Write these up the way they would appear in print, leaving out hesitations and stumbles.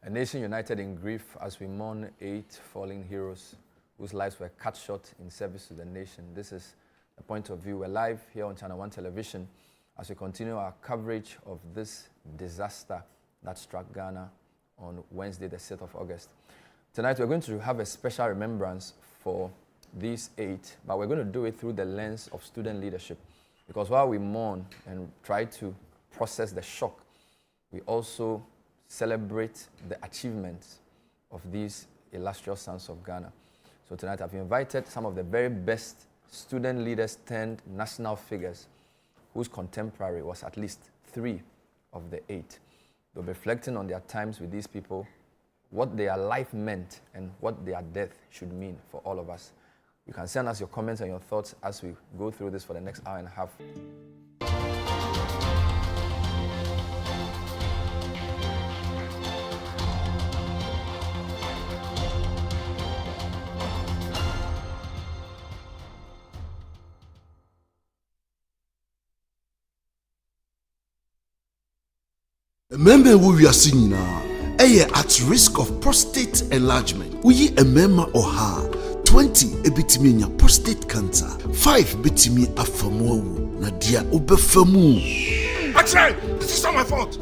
A nation united in grief as we mourn 8 fallen heroes whose lives were cut short in service to the nation. This is the point of view. We're live here on Channel 1 Television as we continue our coverage of this disaster that struck Ghana on Wednesday, the 6th of August. Tonight, we're going to have a special remembrance for these 8, but we're going to do it through the lens of student leadership. Because while we mourn and try to process the shock, we also celebrate the achievements of these illustrious sons of Ghana. So tonight I've invited some of the very best student leaders turned national figures whose contemporary was at least 3 of the 8. They'll be reflecting on their times with these people, what their life meant and what their death should mean for all of us. You can send us your comments and your thoughts as we go through this for the next hour and a half. Remember who we are singing now. At risk of prostate enlargement. We a member or her 20 ebitimi prostate cancer. 5 bitimi afamu na dia obefamu. Actually, this is not my fault.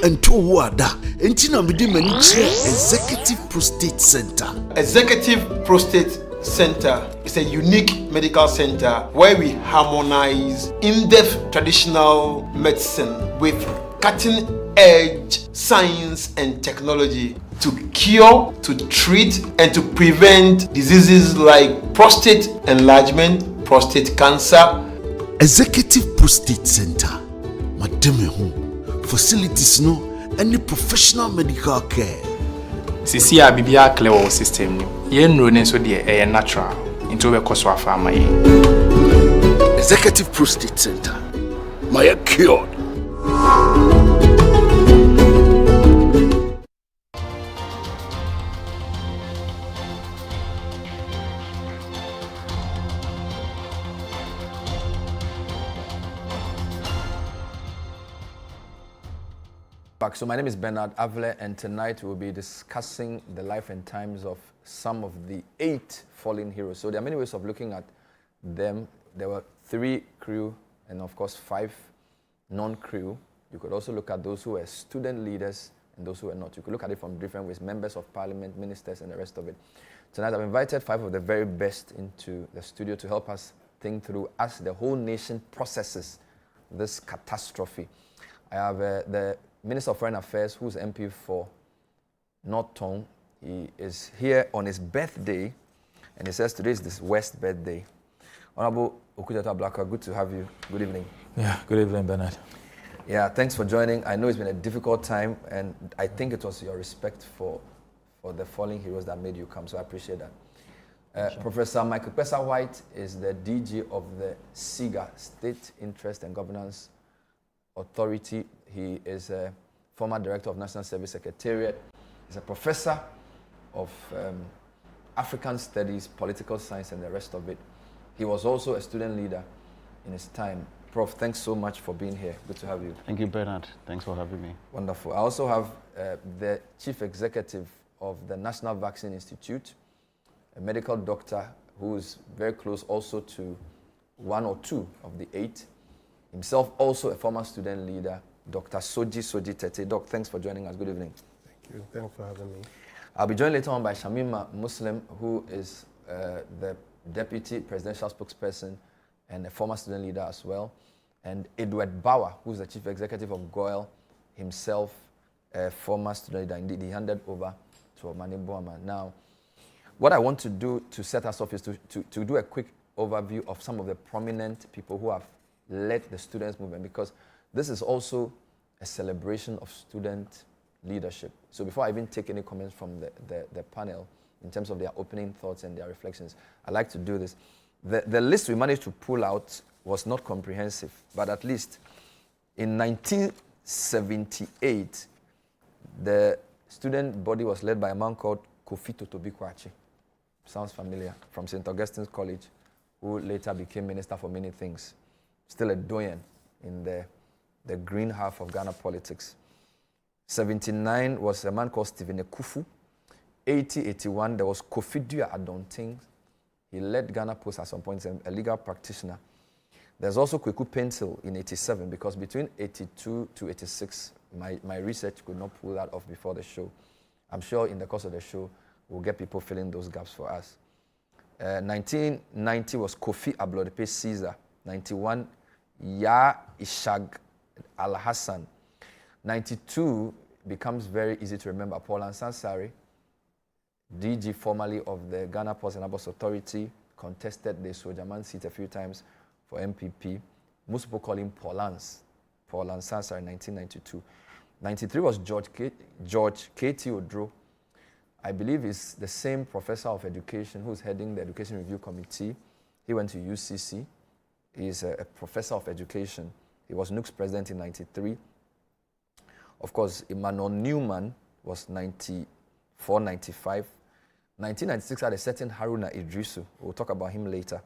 And to wada entina mede mani Executive Prostate Center. Executive Prostate Center is a unique medical center where we harmonize in-depth traditional medicine with cutting-edge science and technology to cure, to treat, and to prevent diseases like prostate enlargement, prostate cancer. Executive Prostate Center. Madame home. Facilities no any professional medical care. Sisi a bibia clear system ni. Ye nro ne so de natural. Into we koso afama ye. Executive Prostate Center. My cured. So my name is Bernard Avle, and tonight we'll be discussing the life and times of some of the 8 fallen heroes. So there are many ways of looking at them. There were 3 crew and of course 5 non-crew. You could also look at those who were student leaders and those who were not. You could look at it from different ways, members of parliament, ministers, and the rest of it. Tonight I've invited 5 of the very best into the studio to help us think through as the whole nation processes this catastrophe. I have the Minister of Foreign Affairs, who's MP for North Tong. He is here on his birthday, and he says today is his West birthday. Honorable Ablakwa, good to have you. Good evening. Yeah, good evening, Bernard. Yeah, thanks for joining. I know it's been a difficult time, and I think it was your respect for the fallen heroes that made you come, so I appreciate that. Sure. Professor Michael Pesa White is the DG of the SIGA, State Interest and Governance Authority. He is a former director of National Service Secretariat. He's a professor of African Studies, Political Science, and the rest of it. He was also a student leader in his time. Prof, thanks so much for being here. Good to have you. Thank you, Bernard. Thanks for having me. Wonderful. I also have the chief executive of the National Vaccine Institute, a medical doctor who is very close also to 1 or 2 of the 8. Himself also a former student leader, Dr. Soji Tete. Doc, thanks for joining us. Good evening. Thank you. Thanks for having me. I'll be joined later on by Shamima Muslim, who is the deputy presidential spokesperson and a former student leader as well. And Edward Bauer, who's the chief executive of GOIL, himself a former student leader. Indeed, he handed over to Omani Boamah. Now, what I want to do to set us off is to do a quick overview of some of the prominent people who have led the students' movement, because this is also a celebration of student leadership. So before I even take any comments from the panel in terms of their opening thoughts and their reflections, I'd like to do this. The list we managed to pull out was not comprehensive, but at least in 1978, the student body was led by a man called Kofi Totobikwachi. Sounds familiar, from St. Augustine's College, who later became minister for many things. Still a doyen in the green half of Ghana politics. 79 was a man called Stephen Ekufu. 80, 81, there was Kofi Dua Adonting. He led Ghana Post at some point, a legal practitioner. There's also Kweku Pencil in 87, because between 82 to 86, my research could not pull that off before the show. I'm sure in the course of the show, we'll get people filling those gaps for us. 1990 was Kofi Ablodepe Caesar. 91, Ya Ishag Al-Hassan. 92 becomes very easy to remember. Paul Ansansari, DG formerly of the Ghana Ports and Harbours Authority, contested the Sojaman seat a few times for MPP. Most people call him Paul Ansansari in 1992. 93 was George K.T. Odro. I believe he's the same professor of education who's heading the Education Review Committee. He went to UCC. He's a professor of education. He was NUC's president in 93. Of course, Emmanuel Newman was 94, 95. 1996 had a certain Haruna Idrisu. We'll talk about him later.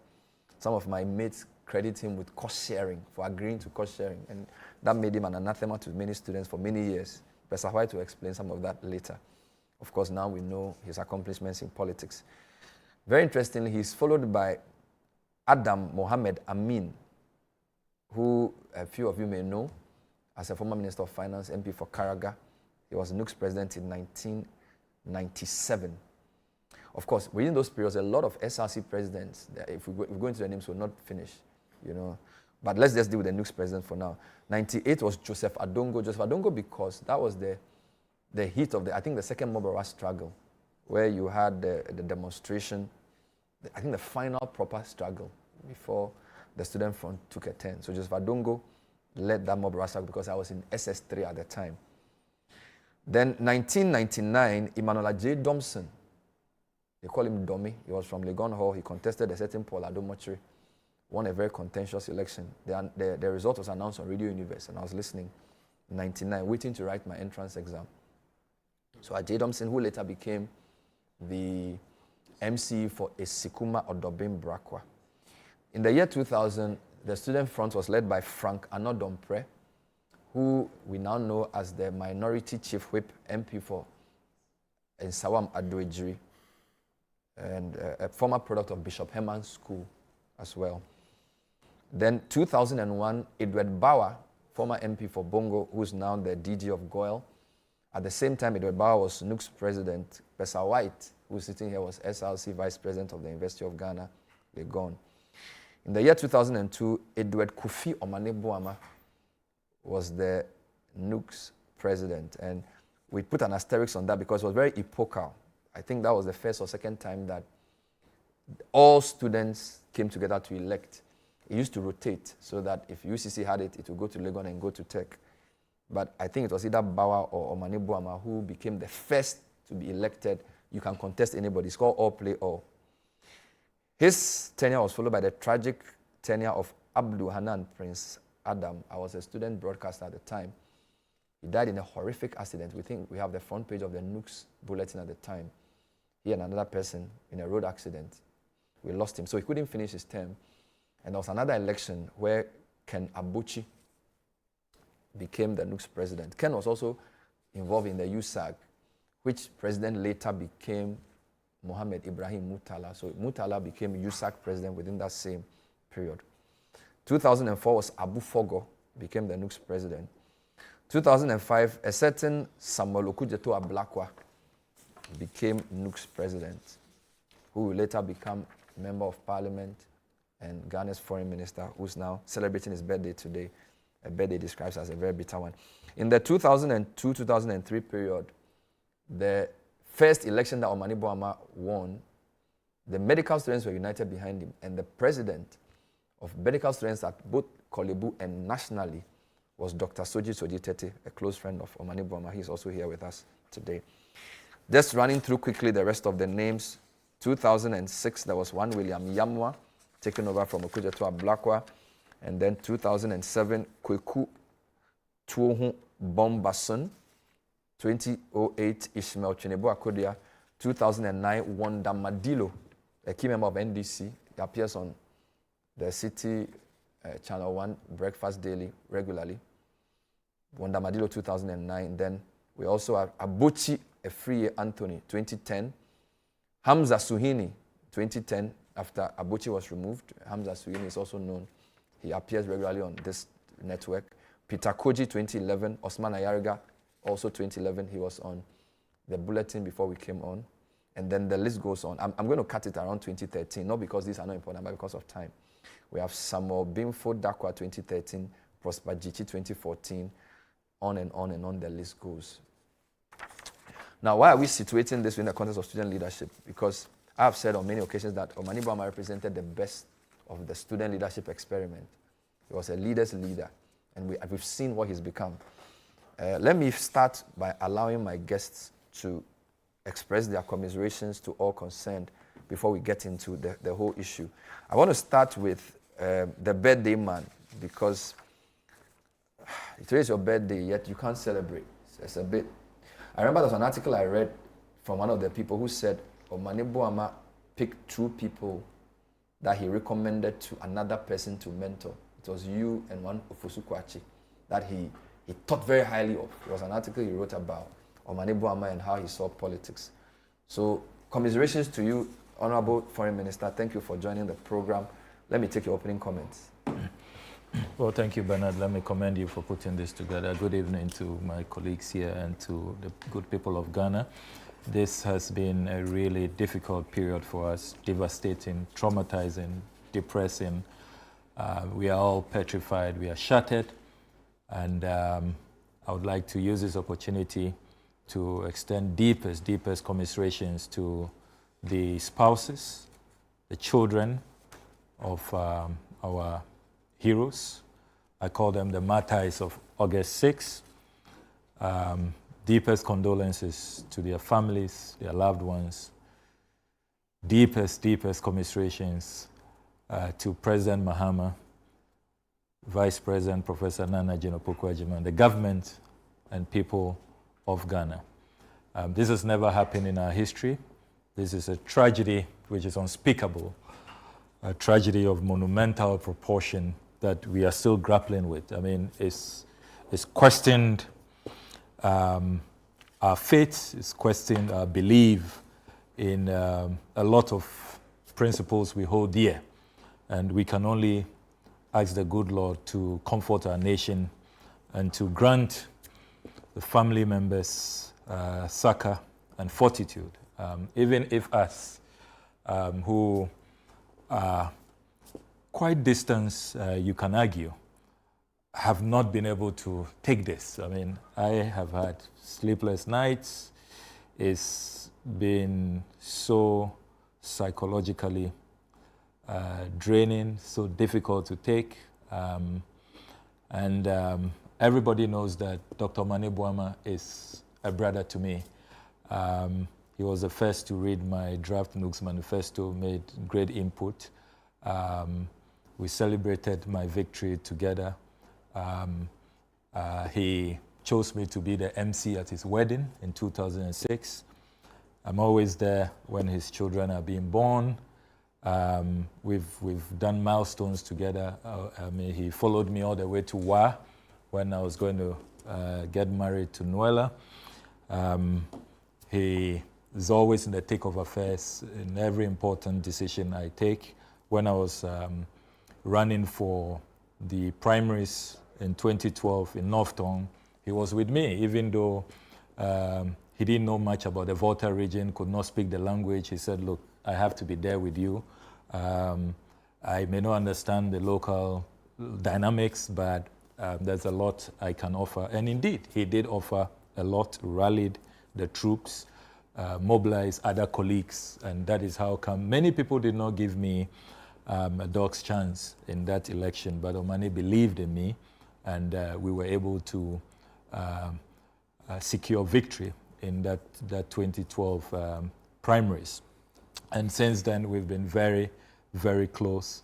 Some of my mates credit him with cost sharing, for agreeing to cost sharing. And that made him an anathema to many students for many years. Professor White will explain some of that later. Of course, now we know his accomplishments in politics. Very interestingly, he's followed by Adam Mohammed Amin, who a few of you may know as a former Minister of Finance, MP for Karaga. He was NUC's president in 1997. Of course, within those periods, a lot of SRC presidents, if we go into the names, we'll not finish, you know. But let's just deal with the NUC's president for now. 98 was Joseph Adongo. Joseph Adongo, because that was the heat of I think the second Mobara struggle, where you had the demonstration, I think the final proper struggle before the student front took a turn. So Joseph Adongo led that Mobara struggle because I was in SS3 at the time. Then 1999, Emmanuel J. Thompson, they call him Domi. He was from Legon Hall. He contested a certain Paul Adomochiri, won a very contentious election. The result was announced on Radio Universe, and I was listening in 99, waiting to write my entrance exam. So Ajay Thompson, who later became the MC for Esikuma Odobim Brakwa. In the year 2000, the student front was led by Frank Anodompre, who we now know as the Minority Chief Whip MP for Nsawam Adoejiri, and a former product of Bishop Herman's School as well. Then 2001, Edward Bauer, former MP for Bongo, who's now the DG of Goyle. At the same time, Edward Bauer was NUC's president. Professor White, who's sitting here, was SRC vice president of the University of Ghana, Legon. In the year 2002, Edward Kofi Omane Boamah was the NUC's president. And we put an asterisk on that because it was very epochal. I think that was the first or second time that all students came together to elect. It used to rotate so that if UCC had it, it would go to Legon and go to Tech. But I think it was either Bauer or Omani Boamah who became the first to be elected. You can contest anybody. It's called all play all. His tenure was followed by the tragic tenure of Abdul Hanan Prince Adam. I was a student broadcaster at the time. He died in a horrific accident. We think we have the front page of the NUC's bulletin at the time. He and another person in a road accident. We lost him. So he couldn't finish his term. And there was another election where Ken Abuchi became the NUC's president. Ken was also involved in the USAG, which president later became Mohammed Ibrahim Murtala. So Murtala became USAG president within that same period. 2004 was Abu Fogo, became the NUC's president. 2005, a certain Samuel Okujeto Ablakwa became NUC's president, who will later become Member of Parliament and Ghana's foreign minister, who's now celebrating his birthday today. A birthday describes as a very bitter one. In the 2002-2003 period, the first election that Omani Boamah won, the medical students were united behind him, and the president of medical students at both Kolebu and nationally was Dr. Soji Sojitete, a close friend of Omani Boamah. He's also here with us today. Just running through quickly the rest of the names. 2006, there was one William Yamwa, taken over from Okujeto Ablakwa. And then 2007, Kweku Tuohu Bombason. 2008, Ishmael Chinebo Akodia. 2009, Wanda Madilo, a key member of NDC. He appears on the City Channel 1 Breakfast Daily regularly. Wanda Madilo, 2009. Then We also have Abuchi Efriye Anthony, 2010. Hamza Suhini, 2010, after Abuchi was removed. Hamza Suhini is also known. He appears regularly on this network. Peter Koji, 2011. Osman Ayariga, also 2011. He was on the bulletin before we came on. And then the list goes on. I'm going to cut it around 2013, not because these are not important, but because of time. We have Samuel Bimfo Dakwa, 2013. Prosper Jichi, 2014. On and on and on the list goes. Now, why are we situating this in the context of student leadership? Because I have said on many occasions that Omani Boamah represented the best of the student leadership experiment. He was a leader's leader, and we've seen what he's become. Let me start by allowing my guests to express their commiserations to all concerned before we get into the whole issue. I want to start with the birthday man, because today is your birthday, yet you can't celebrate. It's a bit... I remember there was an article I read from one of the people who said Omane Boamah picked 2 people that he recommended to another person to mentor. It was you and one Ofosu Kwachi that he thought very highly of. It was an article he wrote about Omane Boamah and how he saw politics. So commiserations to you, Honorable Foreign Minister. Thank you for joining the program. Let me take your opening comments. Well, thank you, Bernard. Let me commend you for putting this together. Good evening to my colleagues here and to the good people of Ghana. This has been a really difficult period for us, devastating, traumatizing, depressing. We are all petrified, we are shattered, and I would like to use this opportunity to extend deepest commiserations to the spouses, the children of our heroes. I call them the martyrs of August 6. Deepest condolences to their families, their loved ones. Deepest commiserations to President Mahama, Vice President Professor Nana Jino-Poku-Agyeman, the government and people of Ghana. This has never happened in our history. This is a tragedy which is unspeakable, a tragedy of monumental proportion that we are still grappling with. I mean, it's questioned our faith, it's questioned our belief in a lot of principles we hold dear. And we can only ask the good Lord to comfort our nation and to grant the family members succor and fortitude, even if us who are quite distant, you can argue, have not been able to take this. I mean, I have had sleepless nights. It's been so psychologically draining, so difficult to take. Everybody knows that Dr. Omani Boamah is a brother to me. He was the first to read my draft Nooks manifesto, made great input. We celebrated my victory together. He chose me to be the MC at his wedding in 2006. I'm always there when his children are being born. We've done milestones together. I mean, he followed me all the way to Wa when I was going to get married to Nuela. He is always in the thick of affairs in every important decision I take. When I was running for the primaries in 2012 in North Tong, he was with me, even though he didn't know much about the Volta region, could not speak the language. He said, look, I have to be there with you. I may not understand the local dynamics, but there's a lot I can offer. And indeed, he did offer a lot, rallied the troops, mobilized other colleagues, and that is how come many people did not give me a dog's chance in that election, but Omani believed in me, and we were able to secure victory in that 2012 primaries. And since then, we've been very, very close.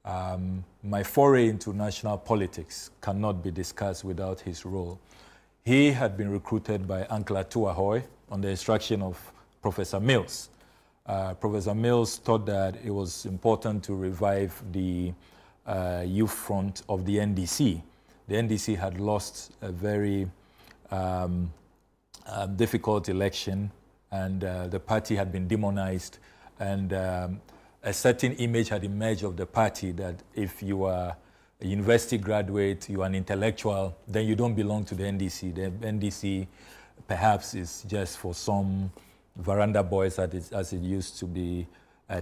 My foray into national politics cannot be discussed without his role. He had been recruited by Uncle Atuahoy on the instruction of Professor Mills. Professor Mills thought that it was important to revive the youth front of the NDC. The NDC had lost a very difficult election, and the party had been demonized, and a certain image had emerged of the party that if you are a university graduate, you are an intellectual, then you don't belong to the NDC. The NDC perhaps is just for some veranda boys, as it used to be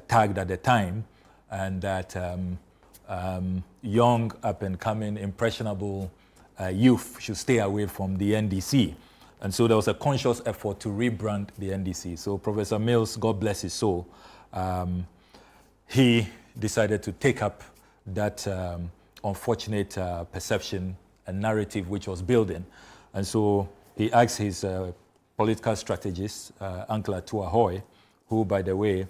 tagged at the time, and that young, up-and-coming, impressionable youth should stay away from the NDC. And so there was a conscious effort to rebrand the NDC. So Professor Mills, God bless his soul, he decided to take up that unfortunate perception and narrative which was building. And so he asked his political strategist, Uncle Atua Hoy, who, by the way,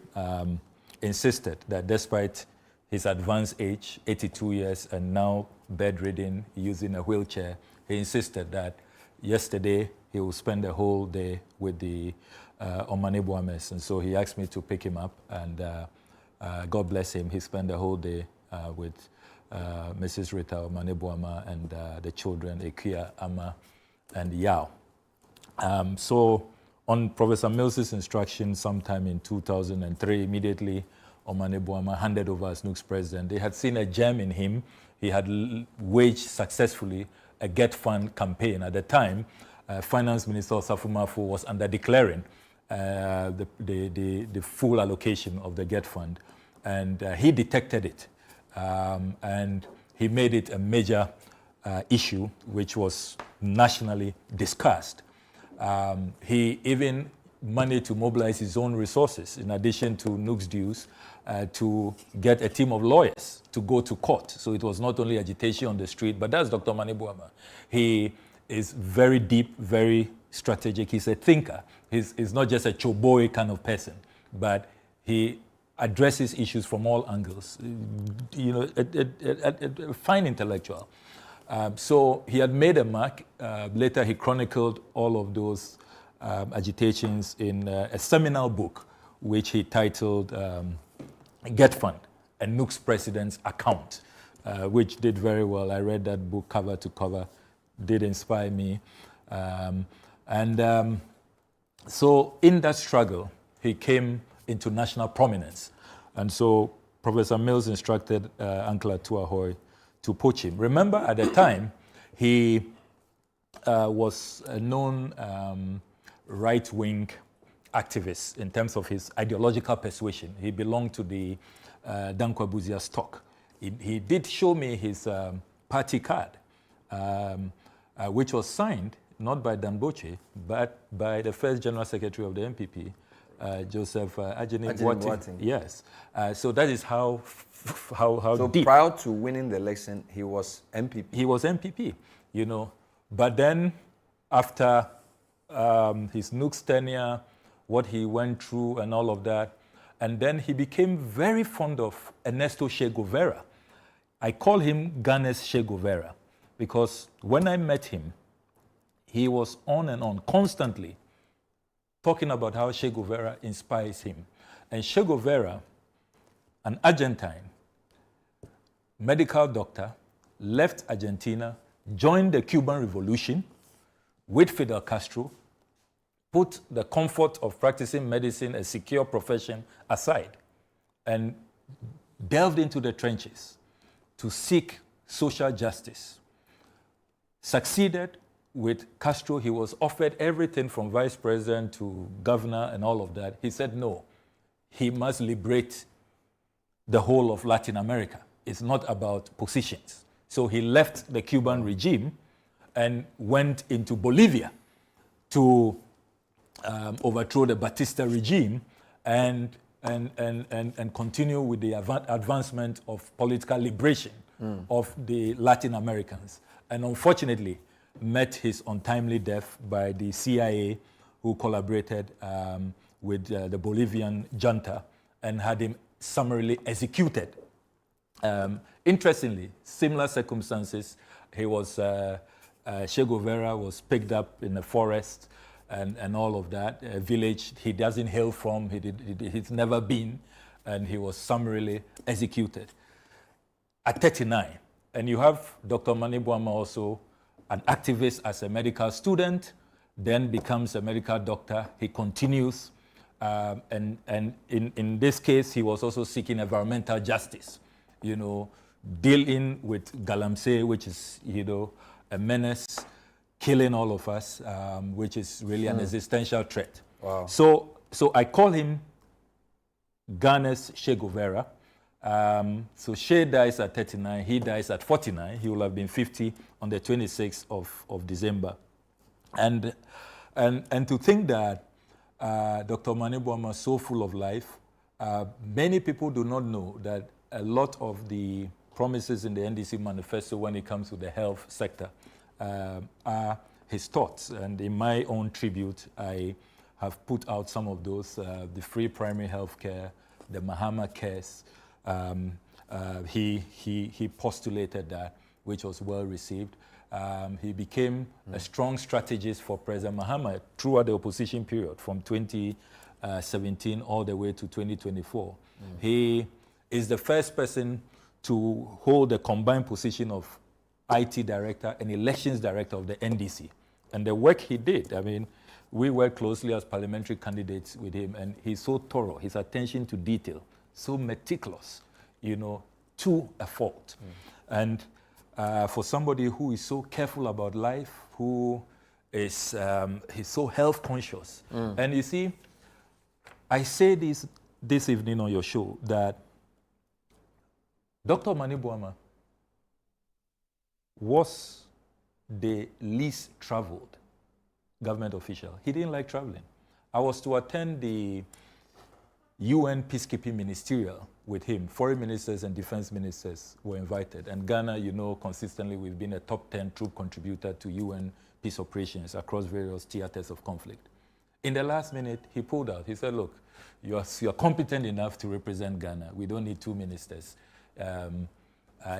insisted that despite his advanced age, 82 years, and now bedridden, using a wheelchair, he insisted that yesterday he will spend the whole day with the Omani Boamahs. And so he asked me to pick him up, and God bless him, he spent the whole day with Mrs. Rita Omane Boamah and the children, Ekia, Ama, and Yao. So on Professor Mills's instruction, sometime in 2003, immediately Omane Boamah handed over as NUG's president. They had seen a gem in him. He had waged successfully a Get Fund campaign. At the time, Finance Minister Osafo Maafo was under declaring the full allocation of the Get Fund. And he detected it. And he made it a major issue, which was nationally discussed. He even managed to mobilize his own resources, in addition to NUG's dues, to get a team of lawyers to go to court. So it was not only agitation on the street, but that's Dr. Omani Boamah. He is very deep, very strategic. He's a thinker. He's not just a choboy kind of person, but he addresses issues from all angles. You know, a fine intellectual. So he had made a mark. Later he chronicled all of those agitations in a seminal book, which he titled Get Fund, a NUG's President's Account, which did very well. I read that book cover to cover, did inspire me. So in that struggle, he came into national prominence. And so Professor Mills instructed Uncle Atua Hoy to poach him. Remember, at the time, he was a known right-wing activist in terms of his ideological persuasion. He belonged to the Dankwa Buzia stock. He did show me his party card, which was signed not by Damboche, but by the first General Secretary of the MPP, Joseph Ajeni Boateng. Yes. So that is how so deep. Prior to winning the election, he was MPP. He was MPP, you know. But then after his NUG's tenure, what he went through and all of that, and then he became very fond of Ernesto Che Guevara. I call him Ghana's Che Guevara because when I met him, he was on and on constantly talking about how Che Guevara inspires him. And Che Guevara, an Argentine medical doctor, left Argentina, joined the Cuban Revolution with Fidel Castro, put the comfort of practicing medicine, a secure profession, aside, and delved into the trenches to seek social justice. Succeeded with Castro. He was offered everything from vice president to governor and all of that. He said no, he must liberate the whole of Latin America. It's not about positions. So he left the Cuban regime and went into Bolivia to overthrow the Batista regime and continue with the advancement of political liberation of the Latin Americans. And unfortunately, met his untimely death by the CIA, who collaborated with the Bolivian junta and had him summarily executed. Interestingly, similar circumstances, he was, Che Guevara was picked up in the forest and all of that, a village he doesn't hail from, he's never been, and he was summarily executed at 39. And you have Dr. Omani Boamah also, an activist as a medical student, then becomes a medical doctor. He continues, and in this case, he was also seeking environmental justice, dealing with galamsey, which is, a menace, killing all of us, which is really an existential threat. Wow. So I call him Ghana's Che Guevara. So Che dies at 39, he dies at 49. He will have been 50 on the 26th of December. And to think that Dr. Omane Boamah is so full of life, many people do not know that a lot of the promises in the NDC manifesto when it comes to the health sector are his thoughts. And in my own tribute, I have put out some of those, the free primary health care, the Mahama cares. He postulated that, which was well received. He became a strong strategist for President Muhammad throughout the opposition period from 2017 all the way to 2024. He is the first person to hold the combined position of IT director and elections director of the NDC. And the work he did, I mean, we worked closely as parliamentary candidates with him, and he's so thorough, his attention to detail, so meticulous, to a fault. And for somebody who is so careful about life, who is he's so health conscious. And you see, I say this evening on your show that Dr. Omani Boamah was the least traveled government official. He didn't like traveling. I was to attend the UN peacekeeping ministerial with him. Foreign ministers and defense ministers were invited. And Ghana, consistently we've been a top 10 troop contributor to UN peace operations across various theaters of conflict. In the last minute, he pulled out. He said, look, you're competent enough to represent Ghana. We don't need 2 ministers.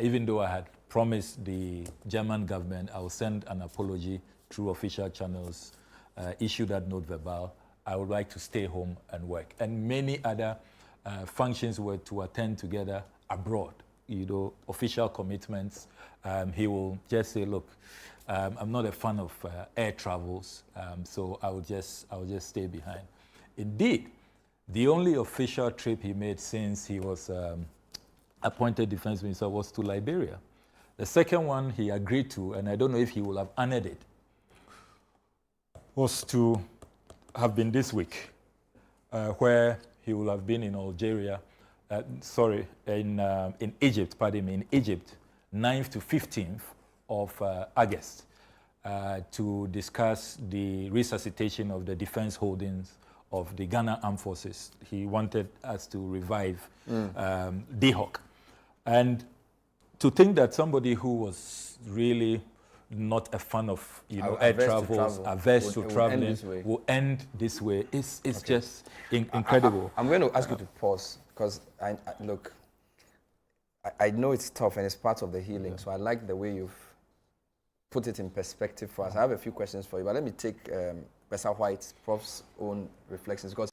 Even though I had promised the German government I will send an apology through official channels, issue that note verbal, I would like to stay home and work. And many other functions were to attend together abroad, official commitments. He will just say, look, I'm not a fan of air travels, so I will just stay behind. Indeed, the only official trip he made since he was appointed defense minister was to Liberia. The second one he agreed to, and I don't know if he will have honored it, was to have been this week, where he will have been in Algeria, in Egypt, pardon me, in Egypt, 9th to 15th of August, to discuss the resuscitation of the defense holdings of the Ghana Armed Forces. He wanted us to revive DHOC. And to think that somebody who was really not a fan of air travels, averse to traveling, will end this way. It's just incredible. I'm going to ask you to pause because I know it's tough and it's part of the healing. So I like the way you've put it in perspective for us. I have a few questions for you, but let me take Professor White's, Prof's own reflections, because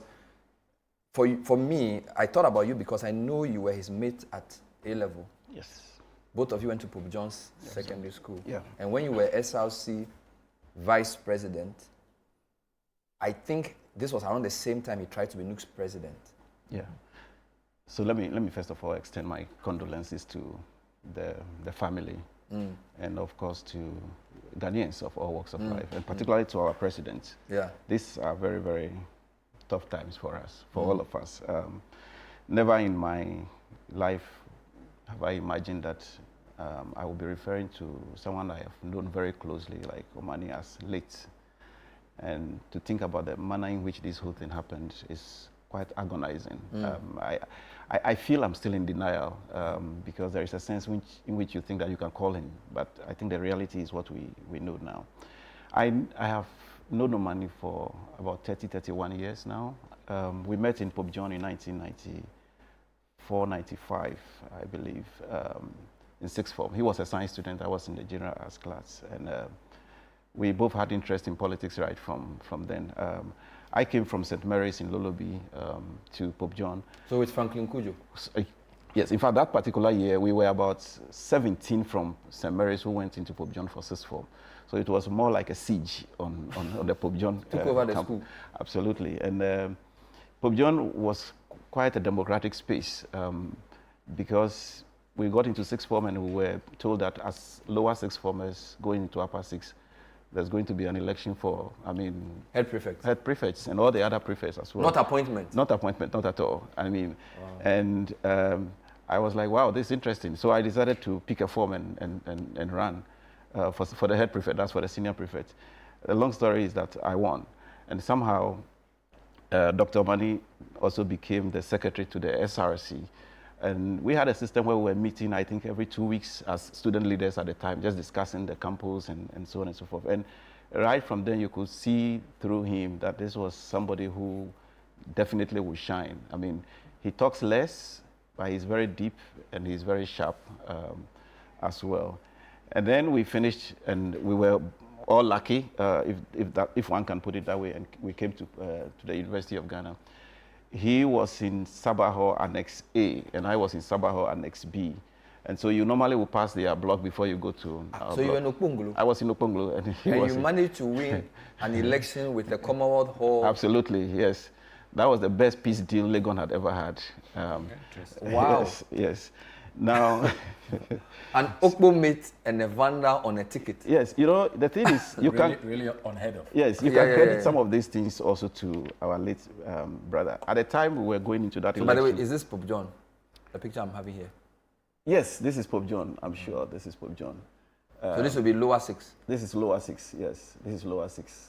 for me, I thought about you because I know you were his mate at A-level. Yes. Both of you went to Pope John's secondary school. Yeah. And when you were SRC vice president, I think this was around the same time he tried to be NUC's president. Yeah. So let me first of all extend my condolences to the family and of course to Ghanaians of all walks of life, and particularly to our president. Yeah. These are very, very tough times for us, for all of us. Never in my life have I imagined that I will be referring to someone I have known very closely, like Omani, as late. And to think about the manner in which this whole thing happened is quite agonizing. I feel I'm still in denial because there is a sense in which you think that you can call him, but I think the reality is what we know now. I have known Omani for about 31 years now. We met in Pope John in 1994, 95, I believe, in sixth form. He was a science student, I was in the general arts class, and we both had interest in politics right from then. I came from St. Mary's in Lolobi to Pope John. So with Franklin Kujo? Yes, in fact, that particular year, we were about 17 from St. Mary's who went into Pope John for sixth form. So it was more like a siege on the Pope John. Took over the school. Absolutely. And Pope John was quite a democratic space because we got into sixth form and we were told that as lower sixth formers going into upper six, there's going to be an election for, head prefects. Head prefects and all the other prefects as well. Not appointment? Not appointment, not at all. Wow. And I was like, wow, this is interesting. So I decided to pick a form and run for the head prefect, that's for the senior prefect. The long story is that I won. And somehow, Dr. Omani also became the secretary to the SRC. And we had a system where we were meeting, I think, every 2 weeks as student leaders at the time, just discussing the campus and so on and so forth. And right from then, you could see through him that this was somebody who definitely would shine. He talks less, but he's very deep and he's very sharp as well. And then we finished, and we were all lucky, if one can put it that way, and we came to the University of Ghana. He was in Sabaho Annex A, and I was in Sabaho Annex B. And so you normally will pass their block before you go to our So block. you were in Okpongolo? I was in Okpongolo. And you managed to win an election with the Commonwealth Hall? Absolutely, yes. That was the best peace deal Legon had ever had. Wow. Yes. Now... An Okpo mate and a Vanda on a ticket. Yes, the thing is, you really, can... Really unheard of. Yes, you can credit some of these things also to our late brother. At the time we were going into that election... By the way, is this Pope John? The picture I'm having here? Yes, this is Pope John. I'm sure this is Pope John. So this will be lower six? This is lower six, yes. This is lower six.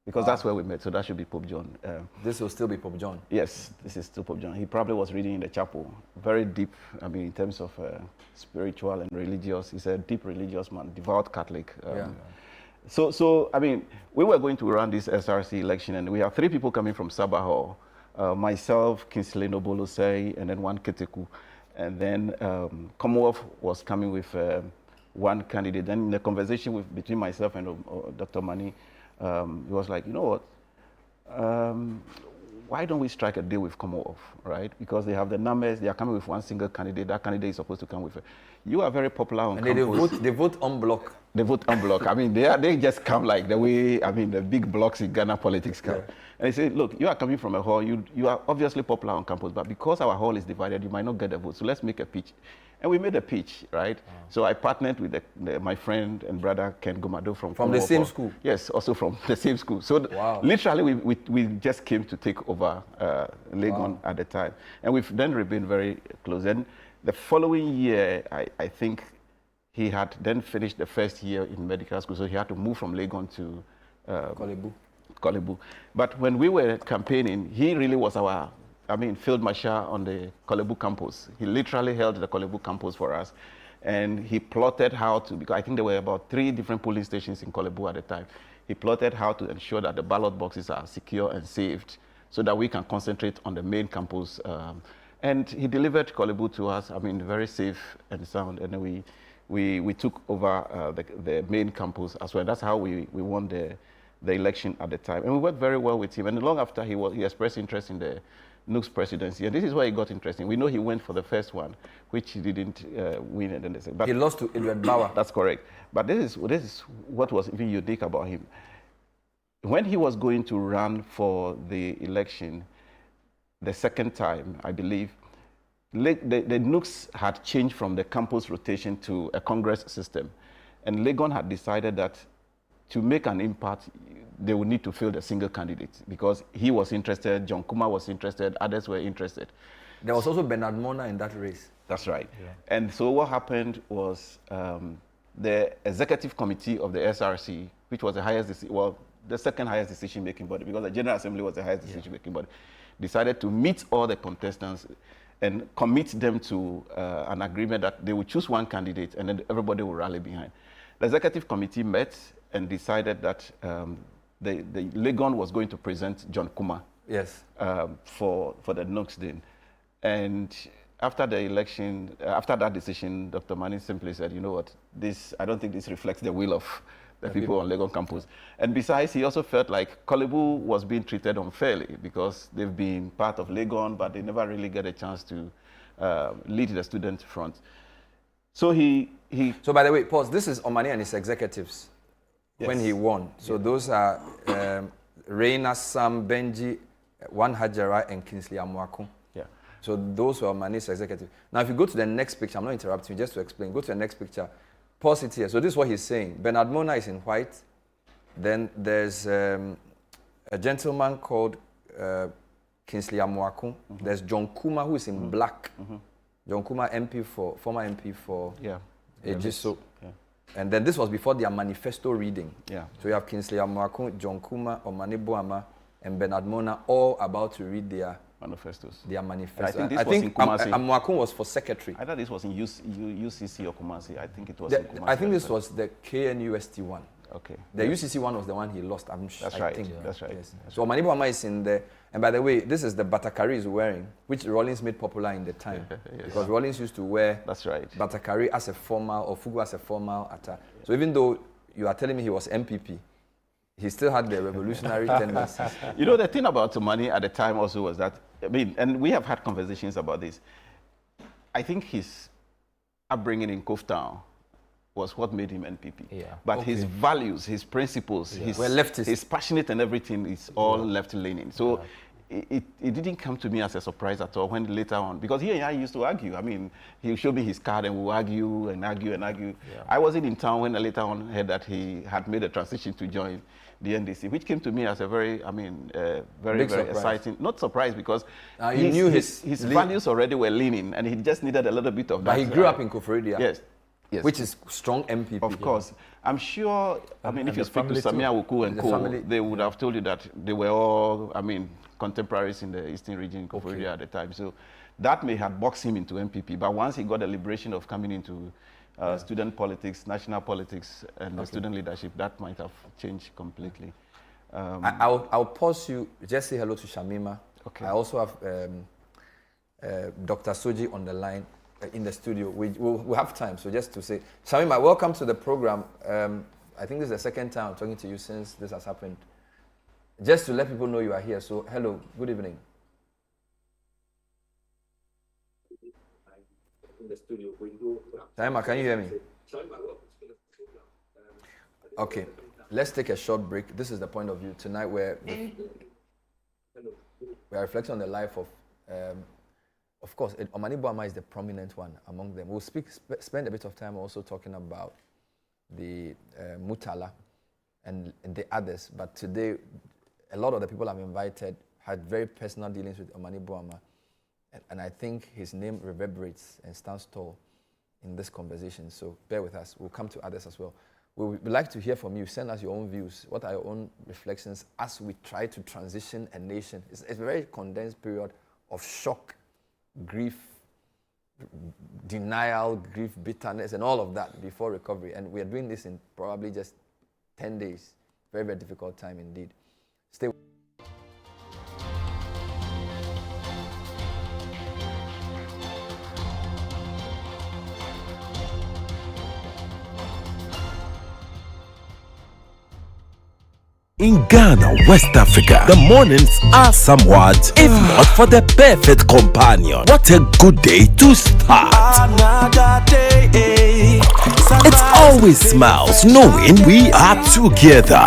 Because that's where we met, so that should be Pope John. This will still be Pope John? Yes, this is still Pope John. He probably was reading in the chapel. Very deep, in terms of spiritual and religious. He's a deep religious man, devout Catholic. So, we were going to run this SRC election, and we have 3 people coming from Sabaho. Myself, Kinsley Nobolosei, and then one Keteku. And then Commonwealth was coming with one candidate. Then in the conversation between myself and Dr. Mani, he was like, you know what, why don't we strike a deal with Commonwealth, right? Because they have the numbers, they are coming with one single candidate, that candidate is supposed to come with you are very popular on campus. They vote en bloc. They vote en bloc. They just come like the way, the big blocks in Ghana politics come. Yeah. And they say, look, you are coming from a hall, you are obviously popular on campus, but because our hall is divided, you might not get a vote, so let's make a pitch. And we made a pitch, right? Wow. So I partnered with my friend and brother Ken Gomado from the same school? Yes, also from the same school. So literally we just came to take over Legon at the time. And we've then been very close. And the following year, I think he had then finished the first year in medical school, so he had to move from Legon to Kolebu. But when we were campaigning, he really was our field marshal on the Kolebu campus. He literally held the Kolebu campus for us. And he plotted how to, because I think there were about 3 different polling stations in Kolebu at the time. He plotted how to ensure that the ballot boxes are secure and saved so that we can concentrate on the main campus. And he delivered Kolebu to us, very safe and sound. And then we took over the main campus as well. That's how we won the election at the time. And we worked very well with him. And long after he expressed interest in the Nook's presidency, and this is where it got interesting. We know he went for the first one, which he didn't win, and then they said, but he lost to Edward Bauer. That's correct. But this is what was even unique about him. When he was going to run for the election, the second time, I believe, the Nooks had changed from the campus rotation to a Congress system, and Legon had decided that to make an impact, they would need to field a single candidate because he was interested, John Kuma was interested, others were interested. There was also Bernard Mona in that race. That's right. Yeah. And so what happened was the executive committee of the SRC, which was the second highest decision-making body, because the General Assembly was the highest decision-making body, decided to meet all the contestants and commit them to an agreement that they would choose one candidate and then everybody would rally behind. The executive committee met and decided that the Legon was going to present John Kuma for the Nooks then. And after the election, after that decision, Dr. Mani simply said, you know what, I don't think this reflects the will of the people on Legon campus. And besides, he also felt like Kolebu was being treated unfairly because they've been part of Legon, but they never really get a chance to lead the student front. So So by the way, pause, this is Omani and his executives. when he won. So those are Reina, Sam, Benji, Wan Hajara, and Kingsley Amuaku. Yeah. So those were Omani's executive. Now, if you go to the next picture, I'm not interrupting you, just to explain. Go to the next picture. Pause it here. So this is what he's saying. Bernard Mona is in white. Then there's a gentleman called Kingsley Amuaku. There's John Kuma, who is in black. John Kuma, former MP for Ejiso. Yeah. And then this was before their manifesto reading. Yeah. So you have Kingsley Amuaku, John Kuma, Omane Boamah, and Bernard Mona, all about to read their manifestos. Their manifesto. I think Amuaku was for secretary. I thought this was in UCC or Kumasi. I think it was in Kumasi. I think this was the KNUST one. Okay. The UCC one was the one he lost. That's right. That's right. Yes. So Omani Boamah is in there. And by the way, this is the Batakari he's wearing, which Rollins made popular in the time. Yes. Because Rollins used to wear Batakari as a formal, or Fugu as a formal attire. So even though you are telling me he was MPP, he still had the revolutionary tendencies. You know, the thing about Omani at the time also was that, I mean, and we have had conversations about this. I think his upbringing in Cove Town was what made him NPP. Yeah. But his values, his principles, his passionate and everything is all left-leaning. So it didn't come to me as a surprise at all when later on, because he and I used to argue. I mean, he showed me his card and we'll argue and argue and argue. Yeah. I wasn't in town when I later on heard that he had made a transition to join the NDC, which came to me as a very, very exciting. Not surprised because he knew his values already were leaning and he just needed a little bit of that. But he grew up in Koforidua. Yes. Yes. Which is strong MPP. Of course. I'm sure, I mean, if you speak to Samia Wuku and Co, they would have told you that they were all, I mean, contemporaries in the Eastern region in Koforidua at the time. So that may have boxed him into MPP. But once he got the liberation of coming into student politics, national politics, and the student leadership, that might have changed completely. I'll pause you, just say hello to Shamima. Okay. I also have Dr. Soji on the line. In the studio, we'll have time, so just to say, Shamima, welcome to the program. I think this is the second time I'm talking to you since this has happened. Just to let people know you are here, so hello, good evening. In the studio, Shamima, can you hear me? Okay, let's take a short break. This is the point of view tonight where we are reflecting on the life of course, Omani Boamah is the prominent one among them. We'll spend a bit of time also talking about the Murtala and the others. But today, a lot of the people I've invited had very personal dealings with Omani Boamah. And I think his name reverberates and stands tall in this conversation. So bear with us. We'll come to others as well. We would like to hear from you. Send us your own views. What are your own reflections as we try to transition a nation? It's a very condensed period of shock, grief, denial, grief, bitterness, and all of that before recovery. And we are doing this in probably just 10 days. Very, very difficult time indeed. Stay. In Ghana, West Africa, the mornings are somewhat, if not for the perfect companion. What a good day to start. Another day. It's always smiles knowing we are together.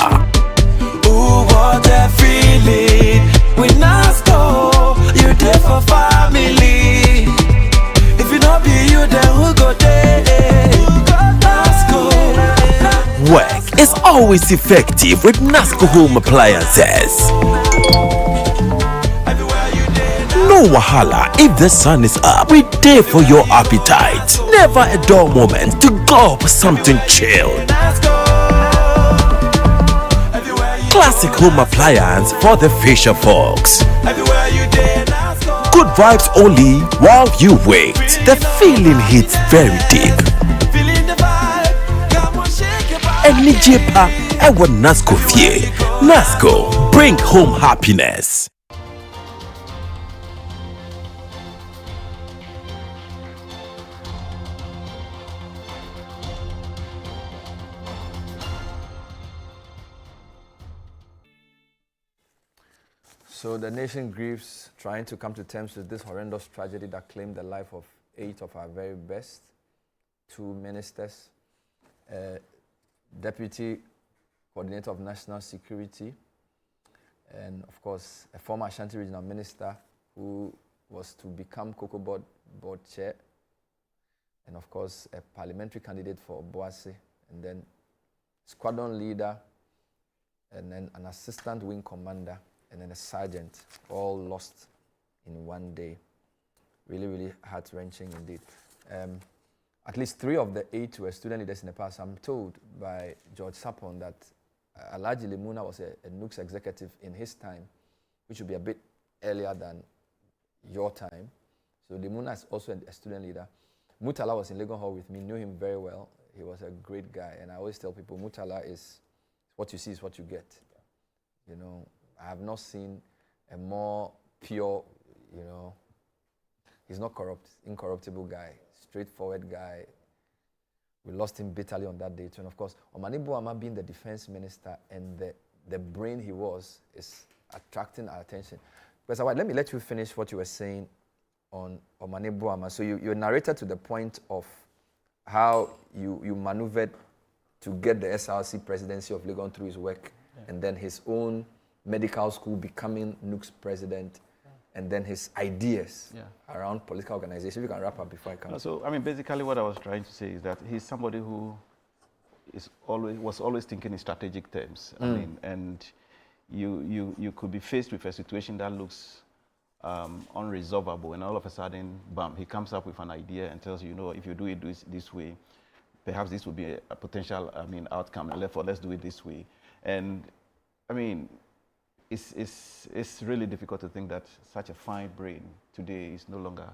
Ooh, what a feeling. We not go, you're there for family. If you don't be you, then who go there? Let's go. Work is always effective with Nasco Home Appliances. No wahala if the sun is up. We there for your appetite. Never a dull moment to go for something chilled. Classic home appliance for the fisher folks. Good vibes only while you wait. The feeling hits very deep. Enijepa ewa Nasco fie. Nasco, bring home happiness. So the nation grieves, trying to come to terms with this horrendous tragedy that claimed the life of 8 of our very best, 2 ministers, Deputy coordinator of national security, and of course, a former Ashanti regional minister who was to become Cocoa Board chair, and of course, a parliamentary candidate for Boase, and then squadron leader, and then an assistant wing commander, and then a sergeant, all lost in one day. Really, really heart-wrenching indeed. At least 3 of the 8 were student leaders in the past. I'm told by George Sapon that Alhaji Limuna was a NUX executive in his time, which would be a bit earlier than your time. So Limuna is also a student leader. Murtala was in Legon Hall with me, knew him very well. He was a great guy. And I always tell people, Murtala is what you see is what you get. You know, I have not seen a more pure, you know, he's not corrupt, incorruptible guy, straightforward guy. We lost him bitterly on that day too. And of course, Omani Boamah being the defense minister and the brain he was is attracting our attention. Professor White, let me let you finish what you were saying on Omane Boamah. So you narrated to the point of how you maneuvered to get the SRC presidency of Legon through his work, and then his own medical school becoming NUX president, and then his ideas around political organization. You can wrap up before I come. No, so, I mean, basically what I was trying to say is that he's somebody who was always thinking in strategic terms. I mean, and you could be faced with a situation that looks unresolvable, and all of a sudden, bam, he comes up with an idea and tells you, you know, if you do it this way, perhaps this would be a potential, I mean, outcome, and therefore let's do it this way. And I mean, it's really difficult to think that such a fine brain today is no longer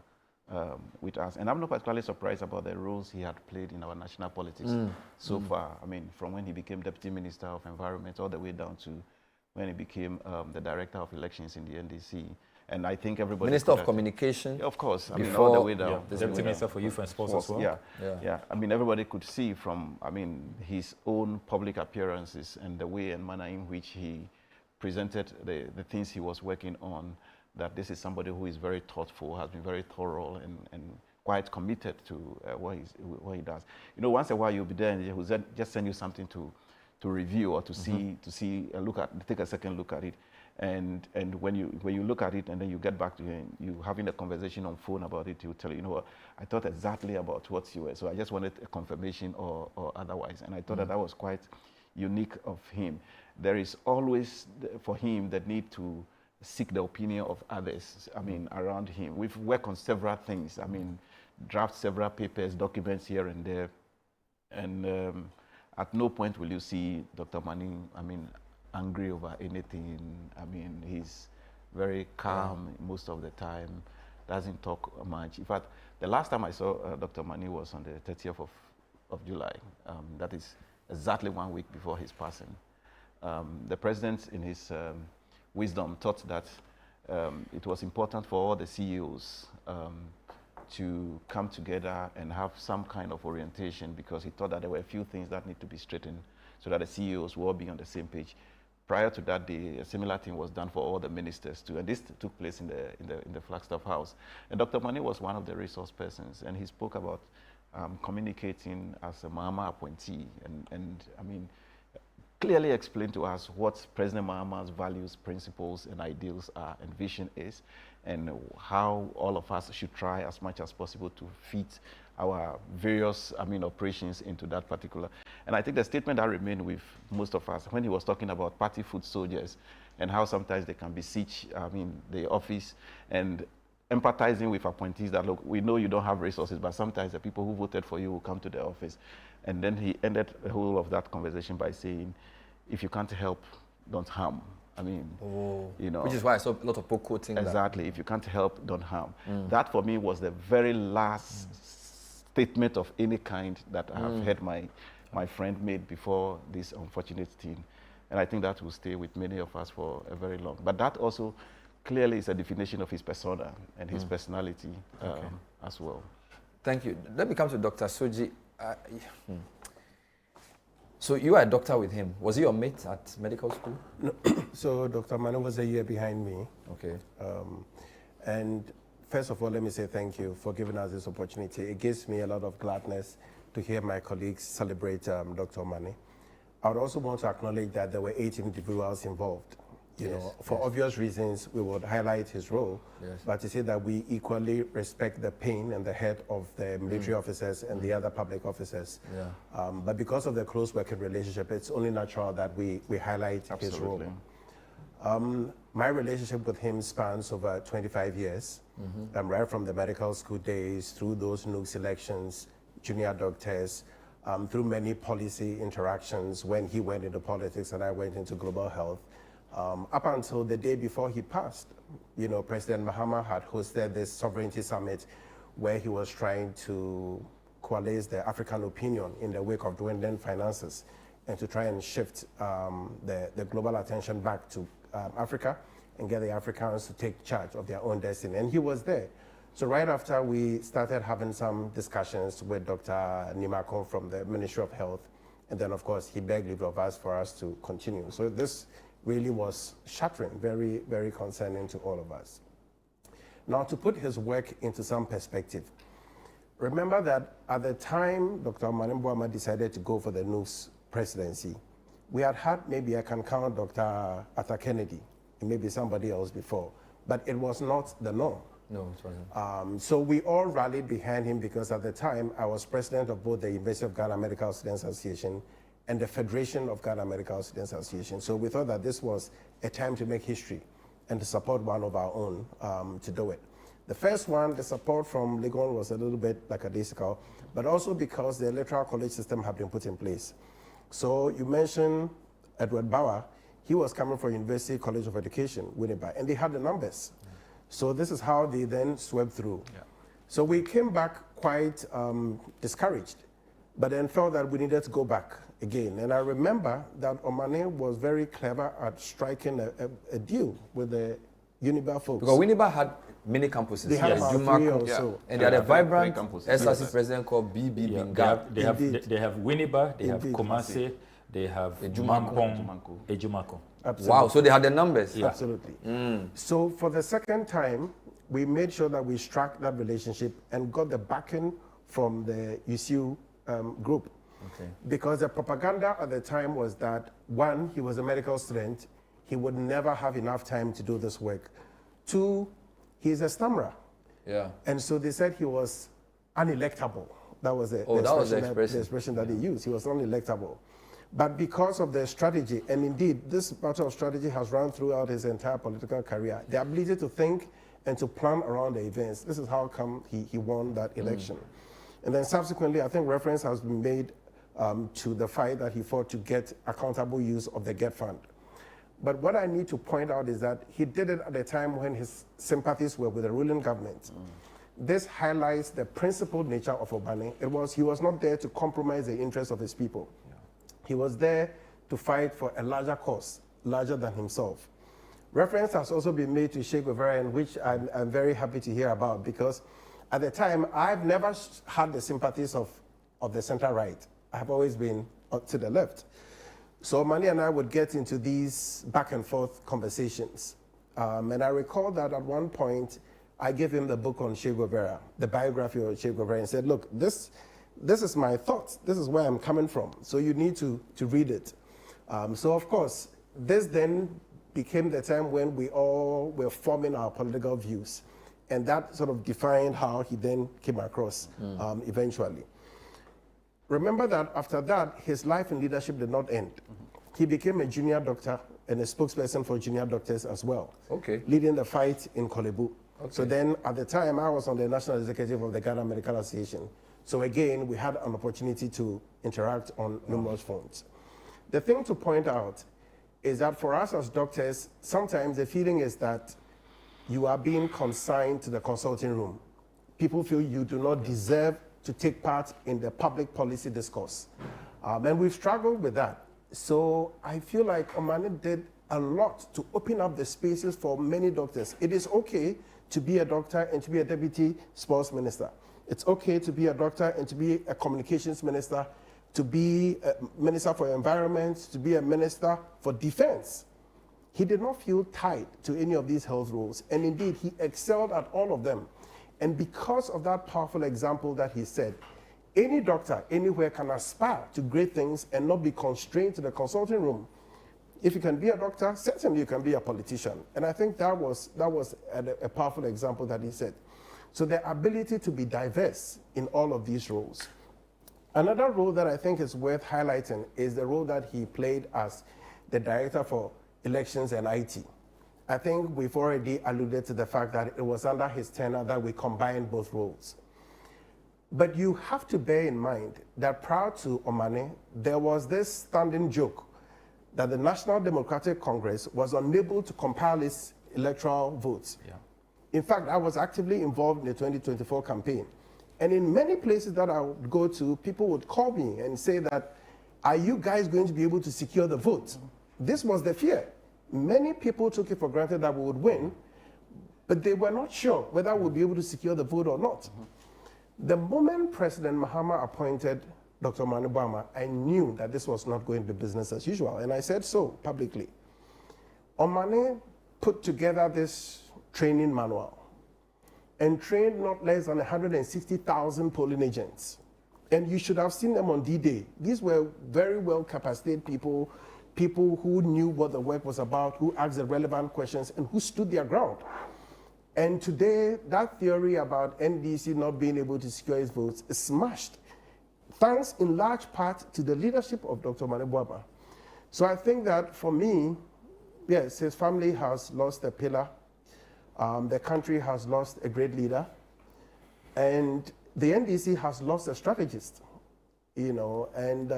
with us. And I'm not particularly surprised about the roles he had played in our national politics so far. I mean, from when he became Deputy Minister of Environment all the way down to when he became the Director of Elections in the NDC. And I think everybody... Minister of Communication. Of course. I mean, all the way down. The Deputy Minister for Youth and Sports as well. Yeah. I mean, everybody could see from, I mean, his own public appearances and the way and manner in which he presented the things he was working on, that this is somebody who is very thoughtful, has been very thorough and quite committed to what he does. You know, once in a while you'll be there and he'll just send you something to review or to see, take a second look at it. And when you look at it and then you get back to him, you having a conversation on phone about it, he'll tell you, you know what, I thought exactly about what you were, so I just wanted a confirmation or otherwise. And I thought that was quite unique of him. There is always, for him, the need to seek the opinion of others, I mean, around him. We've worked on several things, I mean, draft several papers, documents here and there. And at no point will you see Dr. Manning, I mean, angry over anything. I mean, he's very calm most of the time, doesn't talk much. In fact, the last time I saw Dr. Manning was on the 30th of July. That is exactly 1 week before his passing. The president, in his wisdom, thought that it was important for all the CEOs to come together and have some kind of orientation, because he thought that there were a few things that need to be straightened so that the CEOs will all be on the same page. Prior to that day, a similar thing was done for all the ministers too, and this took place in the Flagstaff House. And Dr. Manning was one of the resource persons, and he spoke about communicating as a Mahama appointee, and I mean, clearly explained to us what President Mahama's values, principles, and ideals are, and vision is, and how all of us should try as much as possible to fit our various, I mean, operations into that particular. And I think the statement that remained with most of us when he was talking about party foot soldiers and how sometimes they can besiege, I mean, the office, and empathizing with appointees that, look, we know you don't have resources, but sometimes the people who voted for you will come to the office. And then he ended the whole of that conversation by saying, if you can't help, don't harm. I mean, you know. Which is why I saw a lot of people quoting exactly, if you can't help, don't harm. That for me was the very last statement of any kind that I have heard my friend made before this unfortunate thing. And I think that will stay with many of us for a very long. But that also clearly is a definition of his persona and his personality as well. Thank you. Let me come to Dr. Soji. So you are a doctor with him. Was he your mate at medical school? No. So Dr. Mano was a year behind me. Okay. And first of all, let me say thank you for giving us this opportunity. It gives me a lot of gladness to hear my colleagues celebrate Dr. Omane. I would also want to acknowledge that there were 8 individuals involved. You know, for obvious reasons, we would highlight his role, but to say that we equally respect the pain and the hurt of the military officers and the other public officers. But because of the close working relationship, it's only natural that we highlight his role. My relationship with him spans over 25 years, right from the medical school days, through those NUG selections, junior doctors, through many policy interactions when he went into politics and I went into global health. Up until the day before he passed, you know, President Mahama had hosted this sovereignty summit where he was trying to coalesce the African opinion in the wake of dwindling finances and to try and shift the global attention back to Africa and get the Africans to take charge of their own destiny. And he was there. So right after we started having some discussions with Dr. Nimako from the Ministry of Health, and then of course he begged leave of us for us to continue. So this really was shattering, very, very concerning to all of us. Now, to put his work into some perspective, remember that at the time Dr. Omane Boamah decided to go for the NUG's presidency, we had maybe I can count Dr. Arthur Kennedy and maybe somebody else before, but it was not the norm. No, it wasn't. So we all rallied behind him because at the time I was president of both the University of Ghana Medical Students Association and the Federation of Ghana Medical Students Association. So we thought that this was a time to make history and to support one of our own to do it. The first one, the support from Legon was a little bit lackadaisical, but also because the electoral college system had been put in place. So you mentioned Edward Bauer. He was coming from University College of Education, Winnipeg, and they had the numbers. So this is how they then swept through. So we came back quite discouraged, but then felt that we needed to go back again. And I remember that Omane was very clever at striking a deal with the Uniba folks. Because Winnipeg had many campuses. They had about 3 or so. And they had a vibrant SRC president called B.B. Bingab. They have Winnipeg, they have Kumasi, they have Ejumako. Wow, so they had the numbers. Absolutely. So for the second time, we made sure that we struck that relationship and got the backing from the UCU group. Because the propaganda at the time was that, one, he was a medical student, he would never have enough time to do this work. 2, he's a stammerer. And so they said he was unelectable. That was the expression that they used. He was unelectable. But because of the strategy, and indeed this battle of strategy has run throughout his entire political career, the ability to think and to plan around the events, this is how come he won that election. And then subsequently, I think reference has been made to the fight that he fought to get accountable use of the GET fund. But what I need to point out is that he did it at a time when his sympathies were with the ruling government. This highlights the principled nature of Omane. He was not there to compromise the interests of his people. He was there to fight for a larger cause, larger than himself. Reference has also been made to Che Guevara, which I'm very happy to hear about, because at the time, I've never had the sympathies of the center-right. I've always been to the left. So Omane and I would get into these back and forth conversations. And I recall that at one point, I gave him the book on Che Guevara, the biography of Che Guevara, and said, look, this is my thoughts. This is where I'm coming from. So you need to read it. So of course, this then became the time when we all were forming our political views. And that sort of defined how he then came across eventually. Remember that after that, his life in leadership did not end. He became a junior doctor and a spokesperson for junior doctors as well, leading the fight in Kolebu. So then at the time, I was on the national executive of the Ghana Medical Association. So again, we had an opportunity to interact on numerous fronts. The thing to point out is that for us as doctors, sometimes the feeling is that you are being consigned to the consulting room. People feel you do not deserve to take part in the public policy discourse. And we've struggled with that. So I feel like Omane did a lot to open up the spaces for many doctors. It is okay to be a doctor and to be a deputy sports minister. It's okay to be a doctor and to be a communications minister, to be a minister for environment, to be a minister for defense. He did not feel tied to any of these health roles. And indeed, he excelled at all of them. And because of that powerful example that he said, any doctor anywhere can aspire to great things and not be constrained to the consulting room. If you can be a doctor, certainly you can be a politician. And I think that was a powerful example that he said. So the ability to be diverse in all of these roles. Another role that I think is worth highlighting is the role that he played as the Director for Elections and IT. I think we've already alluded to the fact that it was under his tenure that we combined both roles. But you have to bear in mind that prior to Omane, there was this standing joke that the National Democratic Congress was unable to compile its electoral votes. Yeah. In fact, I was actively involved in the 2024 campaign. And in many places that I would go to, people would call me and say that, are you guys going to be able to secure the vote? Mm-hmm. This was the fear. Many people took it for granted that we would win, but they were not sure whether we'd be able to secure the vote or not. Mm-hmm. The moment President Mahama appointed Dr. Omani Boamah, I knew that this was not going to be business as usual, and I said so publicly. Omani put together this training manual and trained not less than 160,000 polling agents. And you should have seen them on D-Day. These were very well capacitated people, people who knew what the work was about, who asked the relevant questions, and who stood their ground. And today, that theory about NDC not being able to secure its votes is smashed, thanks in large part to the leadership of Dr. Omane Boamah. So I think that for me, yes, his family has lost a pillar. The country has lost a great leader. And the NDC has lost a strategist, you know, and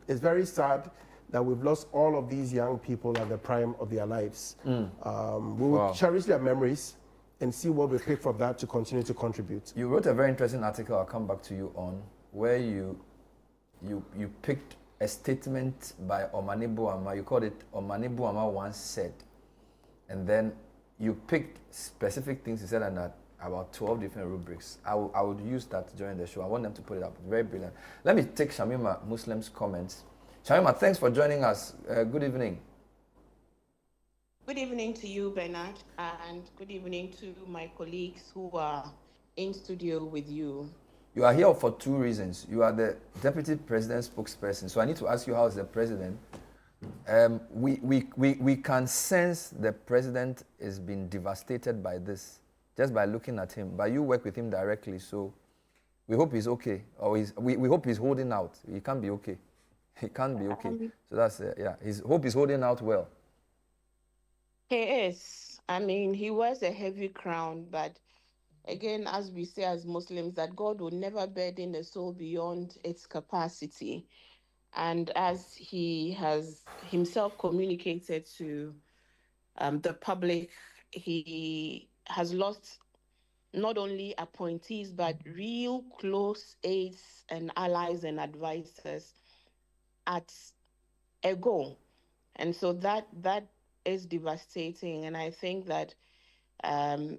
it's very sad that we've lost all of these young people at the prime of their lives. We will cherish their memories and see what we pick from that to continue to contribute. You wrote a very interesting article I'll come back to you on, where you picked a statement by Omani Boamah. You called it Omani Boamah once said. And then you picked specific things he said and that about 12 different rubrics. I would use that during the show. I want them to put it up. Very brilliant. Let me take Shamima Muslim's comments. Shamima, thanks for joining us. Good evening. Good evening to you, Bernard, and good evening to my colleagues who are in studio with you. You are here for two reasons. You are the Deputy President spokesperson, so I need to ask you, how is the President? We can sense the President is being devastated by this, just by looking at him. But you work with him directly, so we hope he's okay. Or we hope he's holding out. He can't be okay. He can't be okay. So that's, yeah, hope he's holding out well. He is. I mean, he wears a heavy crown, but again, as we say as Muslims, that God will never burden a soul beyond its capacity. And as he has himself communicated to the public, he has lost not only appointees, but real close aides and allies and advisors at a goal. And so that is devastating. And I think that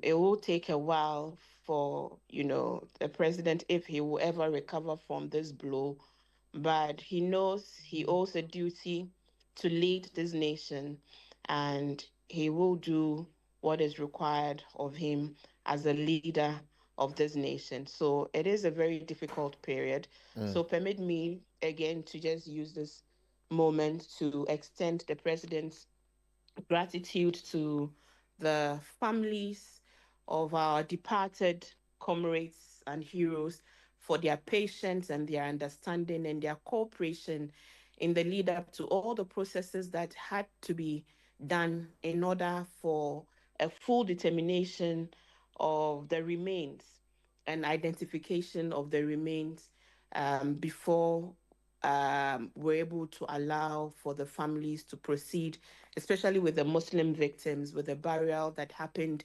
it will take a while for, you know, the president, if he will ever recover from this blow. But he knows he owes a duty to lead this nation, and he will do what is required of him as a leader of this nation. So it is a very difficult period. So permit me again to just use this moment to extend the president's gratitude to the families of our departed comrades and heroes for their patience and their understanding and their cooperation in the lead up to all the processes that had to be done in order for a full determination of the remains and identification of the remains before we're able to allow for the families to proceed, especially with the Muslim victims, with the burial that happened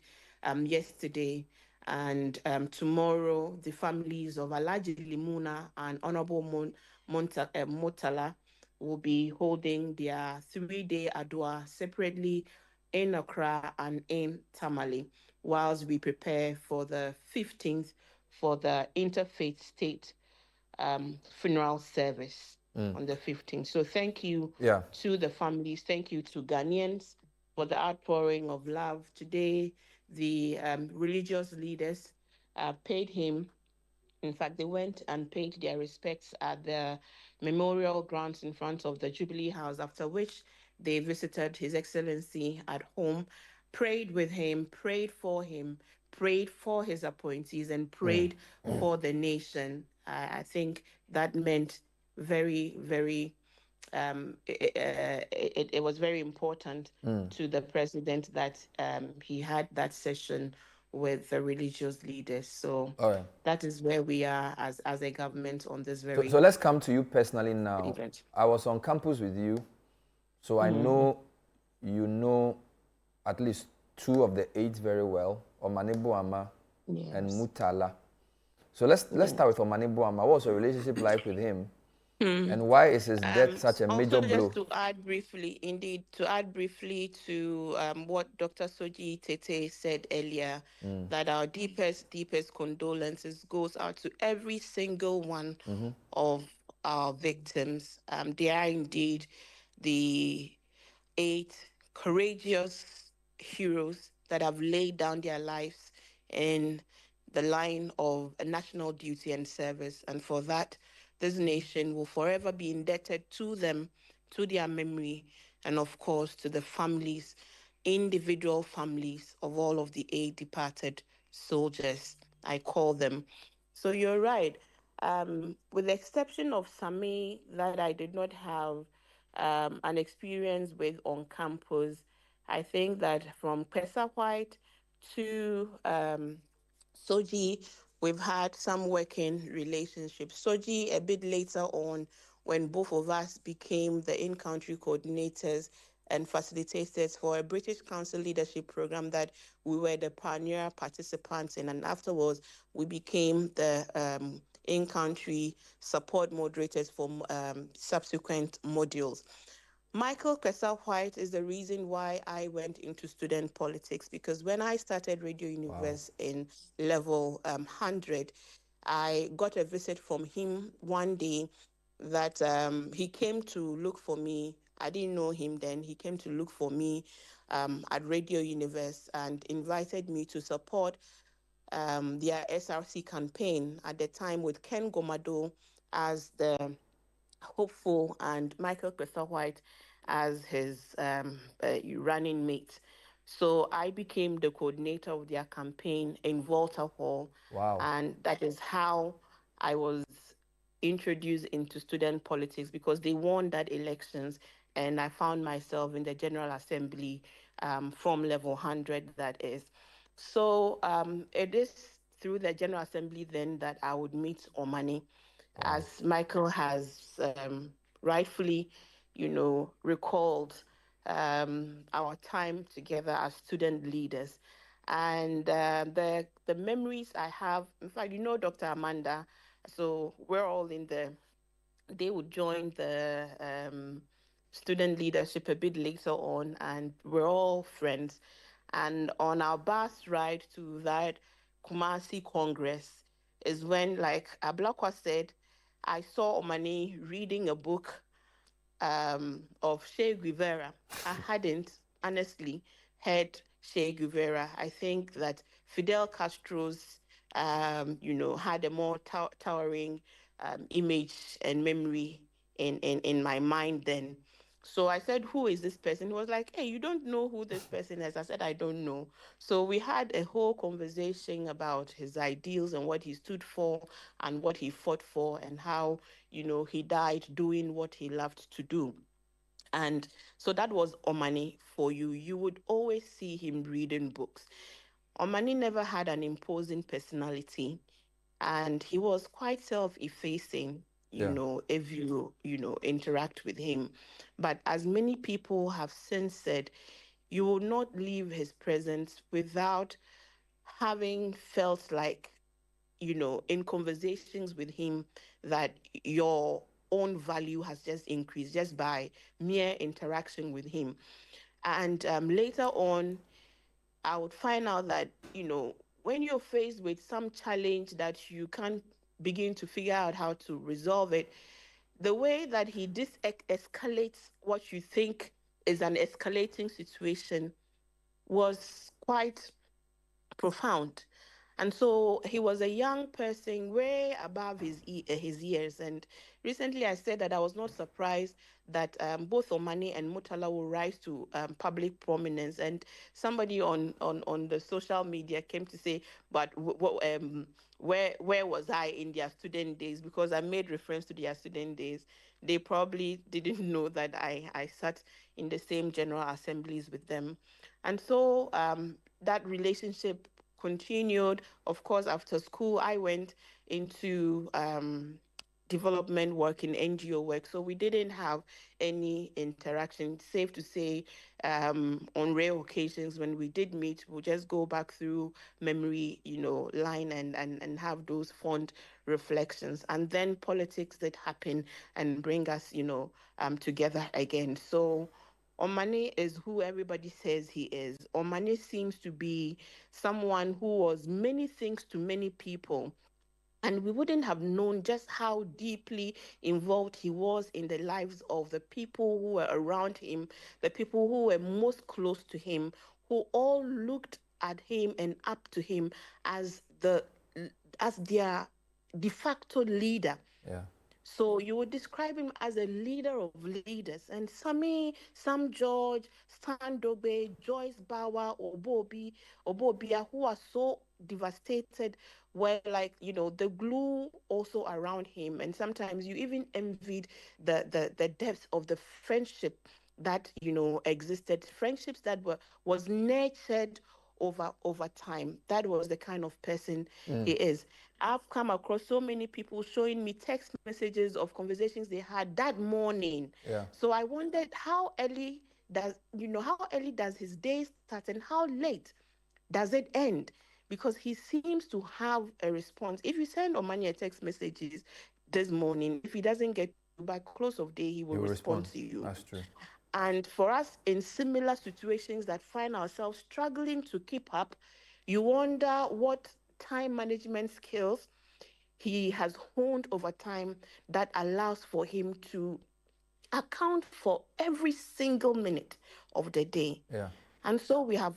yesterday. And tomorrow, the families of Alhaji Limuna and Honorable Murtala will be holding their 3-day Adua separately in Accra and in Tamale, whilst we prepare for the 15th for the interfaith state funeral service on the 15th. So thank you to the families. Thank you to Ghanaians for the outpouring of love. Today, the religious leaders paid him In fact, they went and paid their respects at the memorial grounds in front of the Jubilee House, after which they visited His Excellency at home, prayed with him, prayed for his appointees, and prayed for the nation. I think that meant very, very it was very important to the president that he had that session with the religious leaders. So All right. that is where we are as a government on this So, very so let's come to you personally now. event. I was on campus with you, so I know you know at least 2 of the 8 very well, Omani Boamah and Murtala. So let's start with Omani Boamah. What was your relationship like with him? And why is his death such a major Also, blow? just to add briefly, indeed, to add briefly to what Dr. Soji Tete said earlier, that our deepest, deepest condolences goes out to every single one of our victims. They are indeed the 8 courageous heroes that have laid down their lives in the line of a national duty and service. And for that, this nation will forever be indebted to them, to their memory, and of course to the families, individual families of all of the 8 departed soldiers, I call them. So you're right. With the exception of Sami, that I did not have an experience with on campus, I think that from Pesa White to Soji, we've had some working relationships. Soji, a bit later on, when both of us became the in-country coordinators and facilitators for a British Council leadership program that we were the pioneer participants in, and afterwards we became the in-country support moderators for subsequent modules. Michael Pesa White is the reason why I went into student politics, because when I started Radio Universe in level 100, I got a visit from him one day that he came to look for me. I didn't know him then. He came to look for me at Radio Universe and invited me to support their SRC campaign at the time, with Ken Gomado as the hopeful and Michael Pesa White as his running mate. So I became the coordinator of their campaign in Volta Hall. Wow. And that is how I was introduced into student politics, because they won that elections and I found myself in the General Assembly from level 100, that is. So it is through the General Assembly then that I would meet Omani. As Michael has rightfully, recalled our time together as student leaders. And the memories I have, in fact, Dr. Amanda, so we're all they would join the student leadership a bit later on, and we're all friends. And on our bus ride to that Kumasi Congress is when, like Ablakwa said, I saw Omani reading a book of Che Guevara. I hadn't honestly heard Che Guevara. I think that Fidel Castro's, had a more towering image and memory in my mind then. So I said, who is this person? He was like, hey, you don't know who this person is. I said, I don't know. So we had a whole conversation about his ideals and what he stood for and what he fought for, and how, he died doing what he loved to do. And so that was Omani for you. You would always see him reading books. Omani never had an imposing personality, and he was quite self-effacing, if you interact with him. But as many people have since said, you will not leave his presence without having felt like, in conversations with him, that your own value has just increased just by mere interaction with him. And later on, I would find out that, when you're faced with some challenge that you can't begin to figure out how to resolve it, the way that he escalates what you think is an escalating situation was quite profound. And so he was a young person way above his years. And recently I said that I was not surprised that both Omani and Murtala will rise to public prominence. And somebody on the social media came to say, but where was I in their student days? Because I made reference to their student days. They probably didn't know that I sat in the same general assemblies with them. And so that relationship continued. Of course, after school, I went into development work in NGO work. So we didn't have any interaction. Safe to say, on rare occasions when we did meet, we'll just go back through memory, line and have those fond reflections. And then politics did happen and bring us, together again. So Omane is who everybody says he is. Omane seems to be someone who was many things to many people. And we wouldn't have known just how deeply involved he was in the lives of the people who were around him, the people who were most close to him, who all looked at him and up to him as their de facto leader. Yeah. So you would describe him as a leader of leaders. And Sam George, Stan Dobe, Joyce Bauer, Obobia, who are so devastated, were like, the glue also around him. And sometimes you even envied the depth of the friendship that, existed, friendships that was nurtured over time. That was the kind of person he is. I've come across so many people showing me text messages of conversations they had that morning. Yeah. So I wondered how early does his day start and how late does it end? Because he seems to have a response. If you send Omani a text messages this morning, if he doesn't get by close of day, he will respond to you. That's true. And for us in similar situations that find ourselves struggling to keep up, you wonder what time management skills he has honed over time that allows for him to account for every single minute of the day. Yeah. And so we have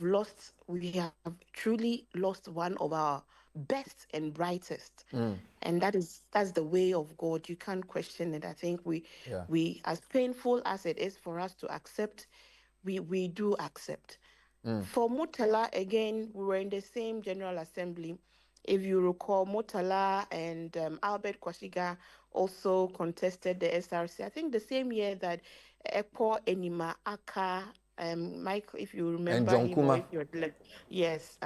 truly lost one of our best and brightest. And that's the way of God. You can't question it. I think we, as painful as it is for us to accept, we do accept. For Murtala, again, we were in the same General Assembly. If you recall, Murtala and Albert Kwashiga also contested the SRC. I think the same year that Ekpo Enima Aka, Michael, if you remember and John him, yes,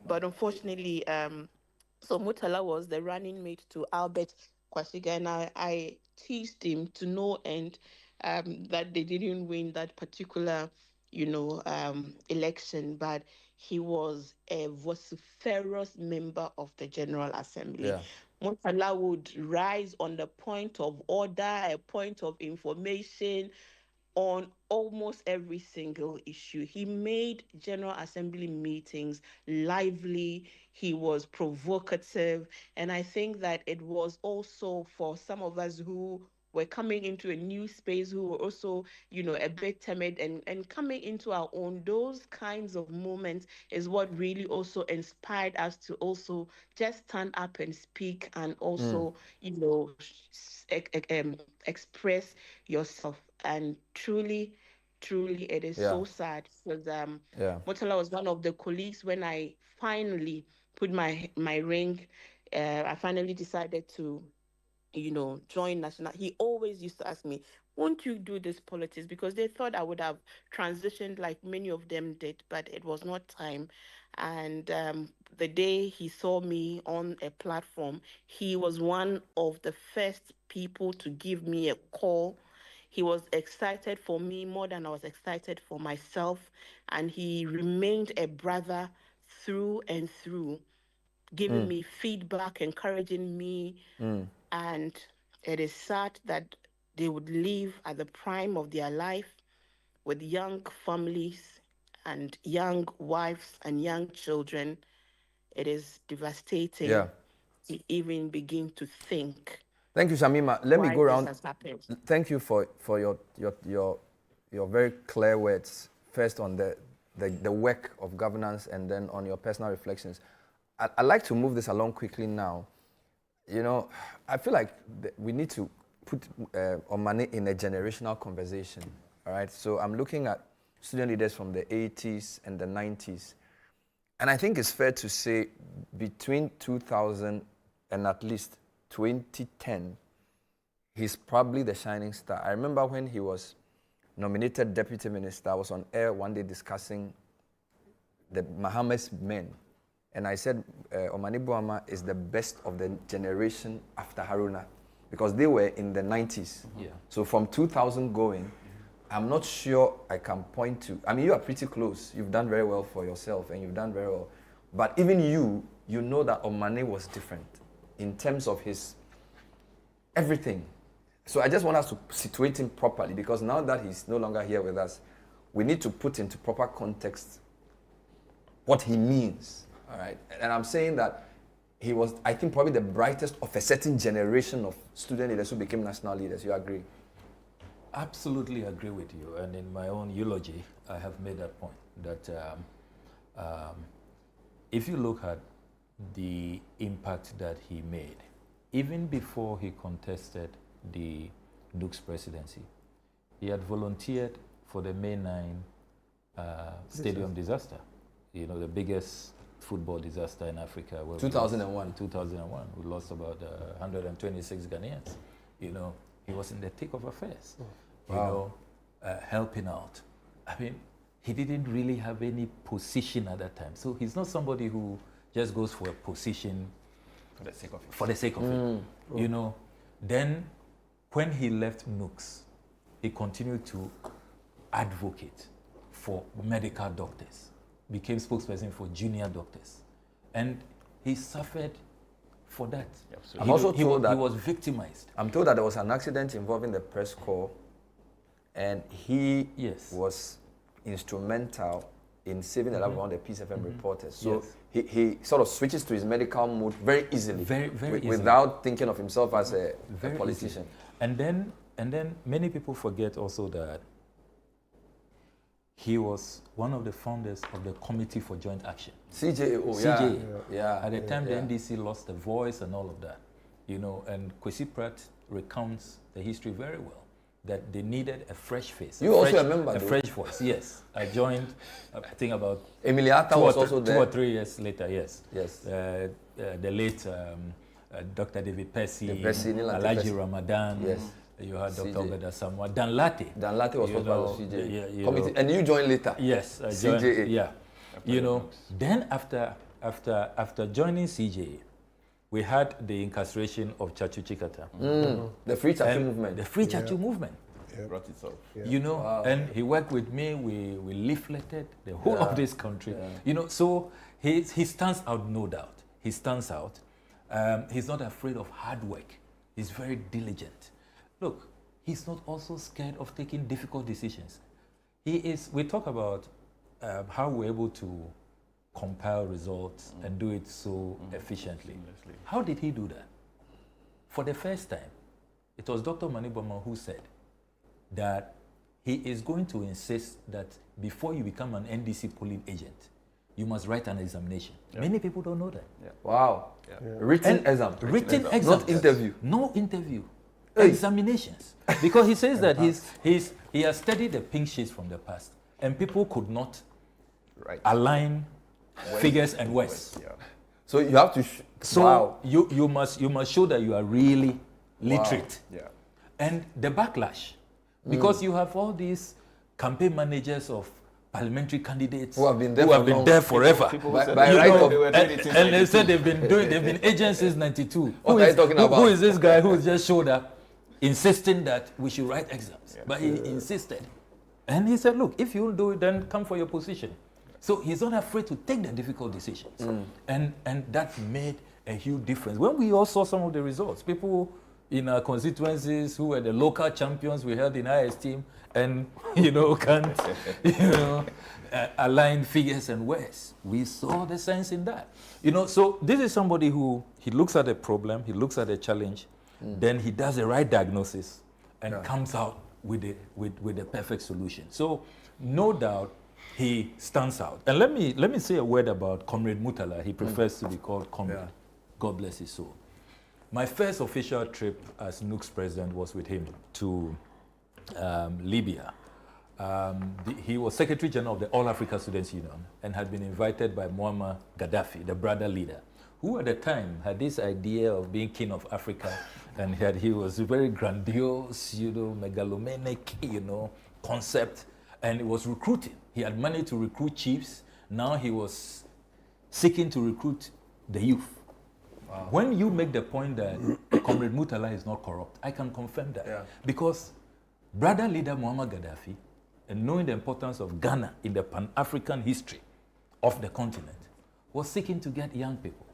But unfortunately, so Murtala was the running mate to Albert Kwashiga, and I teased him to no end that they didn't win that particular, election, but he was a vociferous member of the General Assembly. Yeah. Murtala would rise on the point of order, a point of information, on almost every single issue. He made General Assembly meetings lively. He was provocative. And I think that it was also for some of us who were coming into a new space, who were also, a bit timid and coming into our own, those kinds of moments is what really also inspired us to also just stand up and speak and also, express yourself. And truly, it is so sad because Murtala was one of the colleagues when I finally put my ring. I finally decided to, join National. He always used to ask me, won't you do this politics? Because they thought I would have transitioned like many of them did, but it was not time. And the day he saw me on a platform, he was one of the first people to give me a call. He was excited for me more than I was excited for myself. And he remained a brother through and through, giving me feedback, encouraging me. And it is sad that they would live at the prime of their life with young families and young wives and young children. It is devastating to even begin to think. Thank you, Shamima. Let me go around. This has happened. Thank you for your very clear words. First on the work of governance and then on your personal reflections. I'd like to move this along quickly now. You know, I feel like we need to put Omane in a generational conversation, all right? So I'm looking at student leaders from the 80s and the 90s. And I think it's fair to say between 2000 and at least 2010, he's probably the shining star. I remember when he was nominated deputy minister, I was on air one day discussing the Muhammad's men. And I said Omani Boamah is the best of the generation after Haruna, because they were in the 90s. Yeah. So from 2000 going, I'm not sure I can point to, I mean, you are pretty close. You've done very well for yourself and you've done very well. But even you know that Omane was different in terms of his everything. So I just want us to situate him properly, because now that he's no longer here with us, we need to put into proper context what he means, all right? And I'm saying that he was, I think, probably the brightest of a certain generation of student leaders who became national leaders. You agree? Absolutely agree with you. And in my own eulogy, I have made that point, that if you look at the impact that he made, even before he contested the Duke's presidency, he had volunteered for the May 9 stadium disaster, you know, the biggest football disaster in Africa. 2001. 2001, we lost about 126 Ghanaians. You know, he was in the thick of affairs, you know, helping out. I mean, he didn't really have any position at that time. So he's not somebody who just goes for a position For the sake of it. for the sake of it, you know. Then when he left Nooks, he continued to advocate for medical doctors, became spokesperson for junior doctors. And he suffered for that. Absolutely. I'm also told that he was victimized. I'm told that there was an accident involving the press corps, and he was instrumental in saving the life of one of the Peace FM reporters. So he sort of switches to his medical mode very easily, very easily, without thinking of himself as a politician. Easily. And then many people forget also that he was one of the founders of the Committee for Joint Action. CJO, yeah. At the time, the NDC lost the voice and all of that, you know. And Kwesi Pratt recounts the history very well, that they needed a fresh face. You also remember, a fresh voice. Yes, I joined. I think about Emiliata was also there. 2 or 3 years later. Yes. The late Dr. David Percy, Alaji Ramadan. Yes. You had Dr. Obeda Samwa, Dan Latte. Dan Latte was part of CJ committee, know, and you joined later. Yes, I joined. CJA. Yeah, you know. Then after joining CJA, we had the incarceration of Chachu Chikata. The Free Chachu movement. The Free Chachu movement. Brought itself. You know, and he worked with me. We leafleted the whole of this country. You know, so he stands out, no doubt. He stands out. He's not afraid of hard work. He's very diligent. Look, he's not also scared of taking difficult decisions. We talk about how we're able to compile results and do it so efficiently. How did he do that? For the first time, it was Dr. Omani Boamah who said that he is going to insist that before you become an NDC polling agent, you must write an examination. Many people don't know that. Wow. Written exam. Written exam. Not interview. No interview. Examinations. Because he says that he has studied the pink sheets from the past, and people could not align figures and words. So you have to you must show that you are really literate. And the backlash, because you have all these campaign managers of parliamentary candidates who have been there forever. And they said they've been agents since '92. What are you talking about? Who is this guy who just showed up insisting that we should write exams? But he insisted. And he said, look, if you do it, then come for your position. So he's not afraid to take the difficult decisions. And that made a huge difference. When we all saw some of the results, people in our constituencies who were the local champions we held in high esteem and, can't, align figures and words. We saw the sense in that. So this is somebody who, he looks at a problem, he looks at a challenge, then he does the right diagnosis and comes out with the perfect solution. So no doubt he stands out. And let me say a word about Comrade Murtala. He prefers to be called Comrade. Yeah. God bless his soul. My first official trip as NUC's president was with him to Libya. He was Secretary General of the All Africa Students Union and had been invited by Muammar Gaddafi, the brother leader, who at the time had this idea of being king of Africa, and he was very grandiose, megalomaniac, concept, and he was recruiting. He had managed to recruit chiefs. Now he was seeking to recruit the youth. Wow. When you make the point that Comrade Murtala is not corrupt, I can confirm that. Yeah. Because brother leader Muammar Gaddafi, and knowing the importance of Ghana in the Pan-African history of the continent, was seeking to get young people.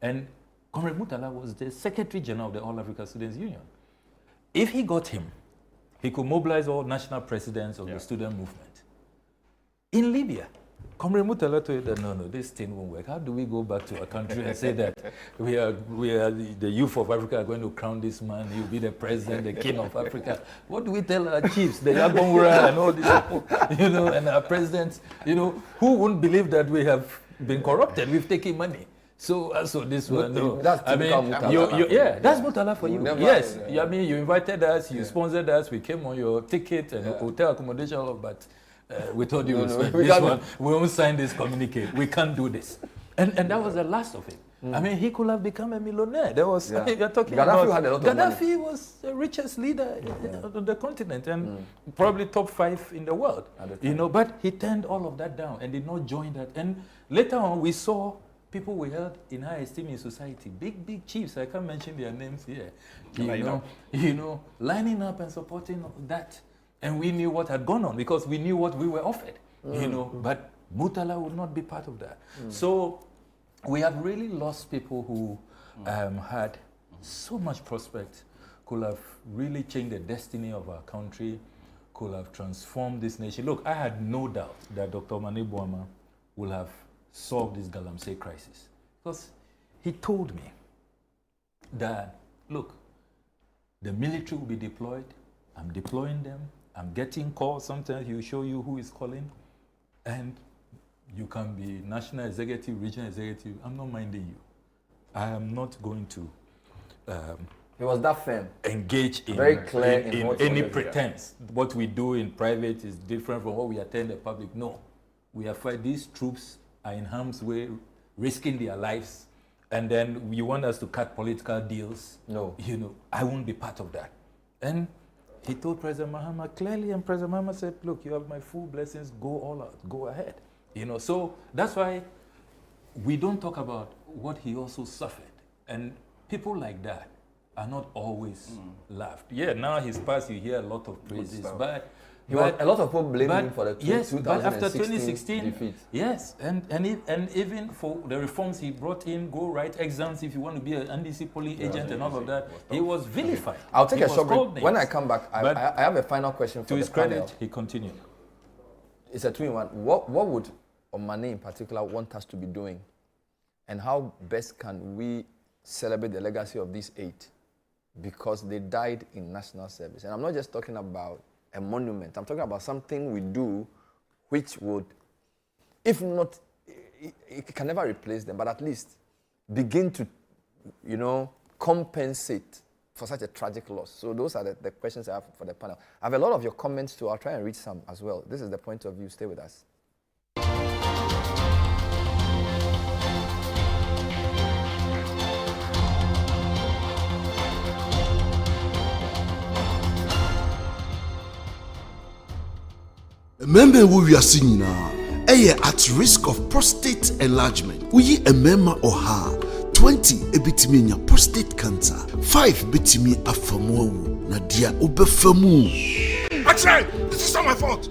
And Comrade Murtala was the Secretary General of the All Africa Students Union. If he got him, he could mobilize all national presidents of the student movement. In Libya, Comrade Murtala told that no, this thing won't work. How do we go back to our country and say that we are the youth of Africa are going to crown this man, he'll be the president, the king of Africa? What do we tell our chiefs, the Yabonwura and all these people, and our presidents, who wouldn't believe that we have been corrupted, we've taken money. So this one, no. That's Murtala. That's Murtala for you. Yes, you invited us, you sponsored us, we came on your ticket and hotel accommodation, but we told you we won't sign this communique. We can't do this, and that was the last of it. He could have become a millionaire. There was you're talking Gaddafi about. Had a lot of money. Gaddafi was the richest leader of the continent and probably top 5 in the world. But he turned all of that down and did not join that. And later on, we saw people we held in high esteem in society, big chiefs. I can't mention their names here. Lining up and supporting that. And we knew what had gone on because we knew what we were offered, but Murtala would not be part of that. So we have really lost people who had so much prospect, could have really changed the destiny of our country, could have transformed this nation. Look, I had no doubt that Dr. Omani Boamah will have solved this Galamsey crisis because he told me that, look, the military will be deployed, I'm deploying them, I'm getting calls. Sometimes he will show you who is calling, and you can be national executive, regional executive. I'm not minding you. I am not going to. He was that firm. Engage in very clear in any pretense. What we do in private is different from what we attend the public. No, we are fighting. These troops are in harm's way, risking their lives, and then you want us to cut political deals. No, I won't be part of that. And he told President Muhammad clearly, and President Muhammad said, look, you have my full blessings, go all out, go ahead. So that's why we don't talk about what he also suffered. And people like that are not always loved. Yeah, now his past, you hear a lot of praises, but a lot of people blame him for the 2016 but after 2016 defeat. Yes, and even for the reforms he brought in, go write exams if you want to be an NDC polling agent and all of that, he was vilified. I'll take a short break. When I come back, I have a final question for to his the credit, panel. He continued. It's a 2-in-1. What would Omani in particular want us to be doing, and how best can we celebrate the legacy of these 8 because they died in national service? And I'm not just talking about a monument. I'm talking about something we do which would, if not, it can never replace them, but at least begin to, compensate for such a tragic loss. So those are the questions I have for the panel. I have a lot of your comments too. I'll try and read some as well. This is the point of view. Stay with us. Remember who we are singing now. At risk of prostate enlargement. We emema oha 20 ebitimi prostate cancer. 5 bitimi afamu na dia obefamu. Actually, this is not my fault.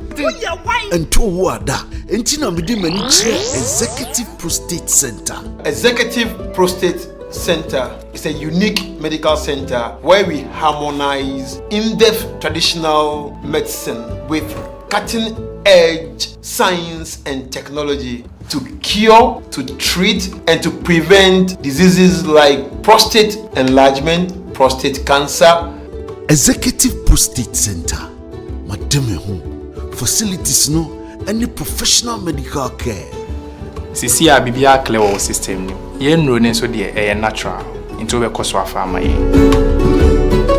And to wada entina medi mani Executive Prostate Center. Executive Prostate Center is a unique medical center where we harmonize in-depth traditional medicine with cutting-edge science and technology to cure, to treat, and to prevent diseases like prostate enlargement, prostate cancer. Executive Prostate Center. Madame facilities no any professional medical care. Sisi a bibia clear wɔ system ni. Yen ro ne so de natural. Into we koso afa ma ye.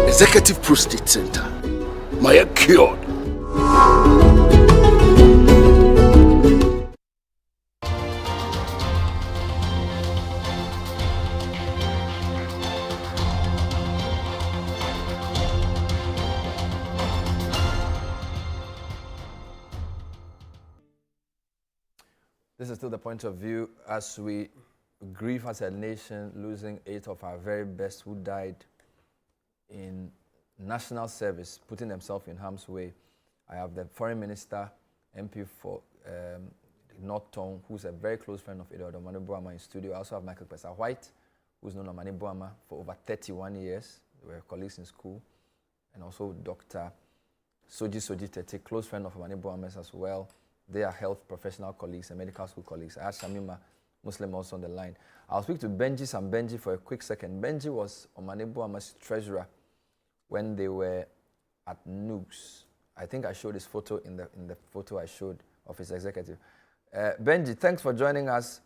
Executive Prostate Center. My cured. This is still the point of view as we grieve as a nation, losing 8 of our very best who died in national service, putting themselves in harm's way. I have the Foreign Minister, MP for North Tongue, who's a very close friend of Omani Boamah in studio. I also have Michael Pesa White, who's known Omani Boamah for over 31 years. We were colleagues in school. And also Dr. Soji Tete, close friend of Omani Boamah as well. They are health professional colleagues and medical school colleagues. I have Shamima, Muslim, also on the line. I'll speak to Benji for a quick second. Benji was Omani Boamah's treasurer when they were at Nooks. I think I showed his photo in the photo I showed of his executive. Benji, thanks for joining us.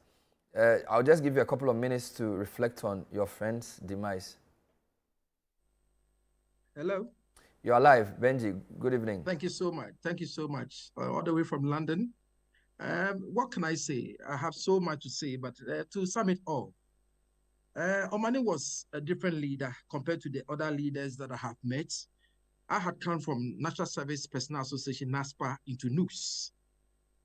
I'll just give you a couple of minutes to reflect on your friend's demise. Hello. You're alive, Benji. Good evening. Thank you so much. Thank you so much. All the way from London. What can I say? I have so much to say, but to sum it all, Omani was a different leader compared to the other leaders that I have met. I had come from National Service Personnel Association, NASPA, into NUS.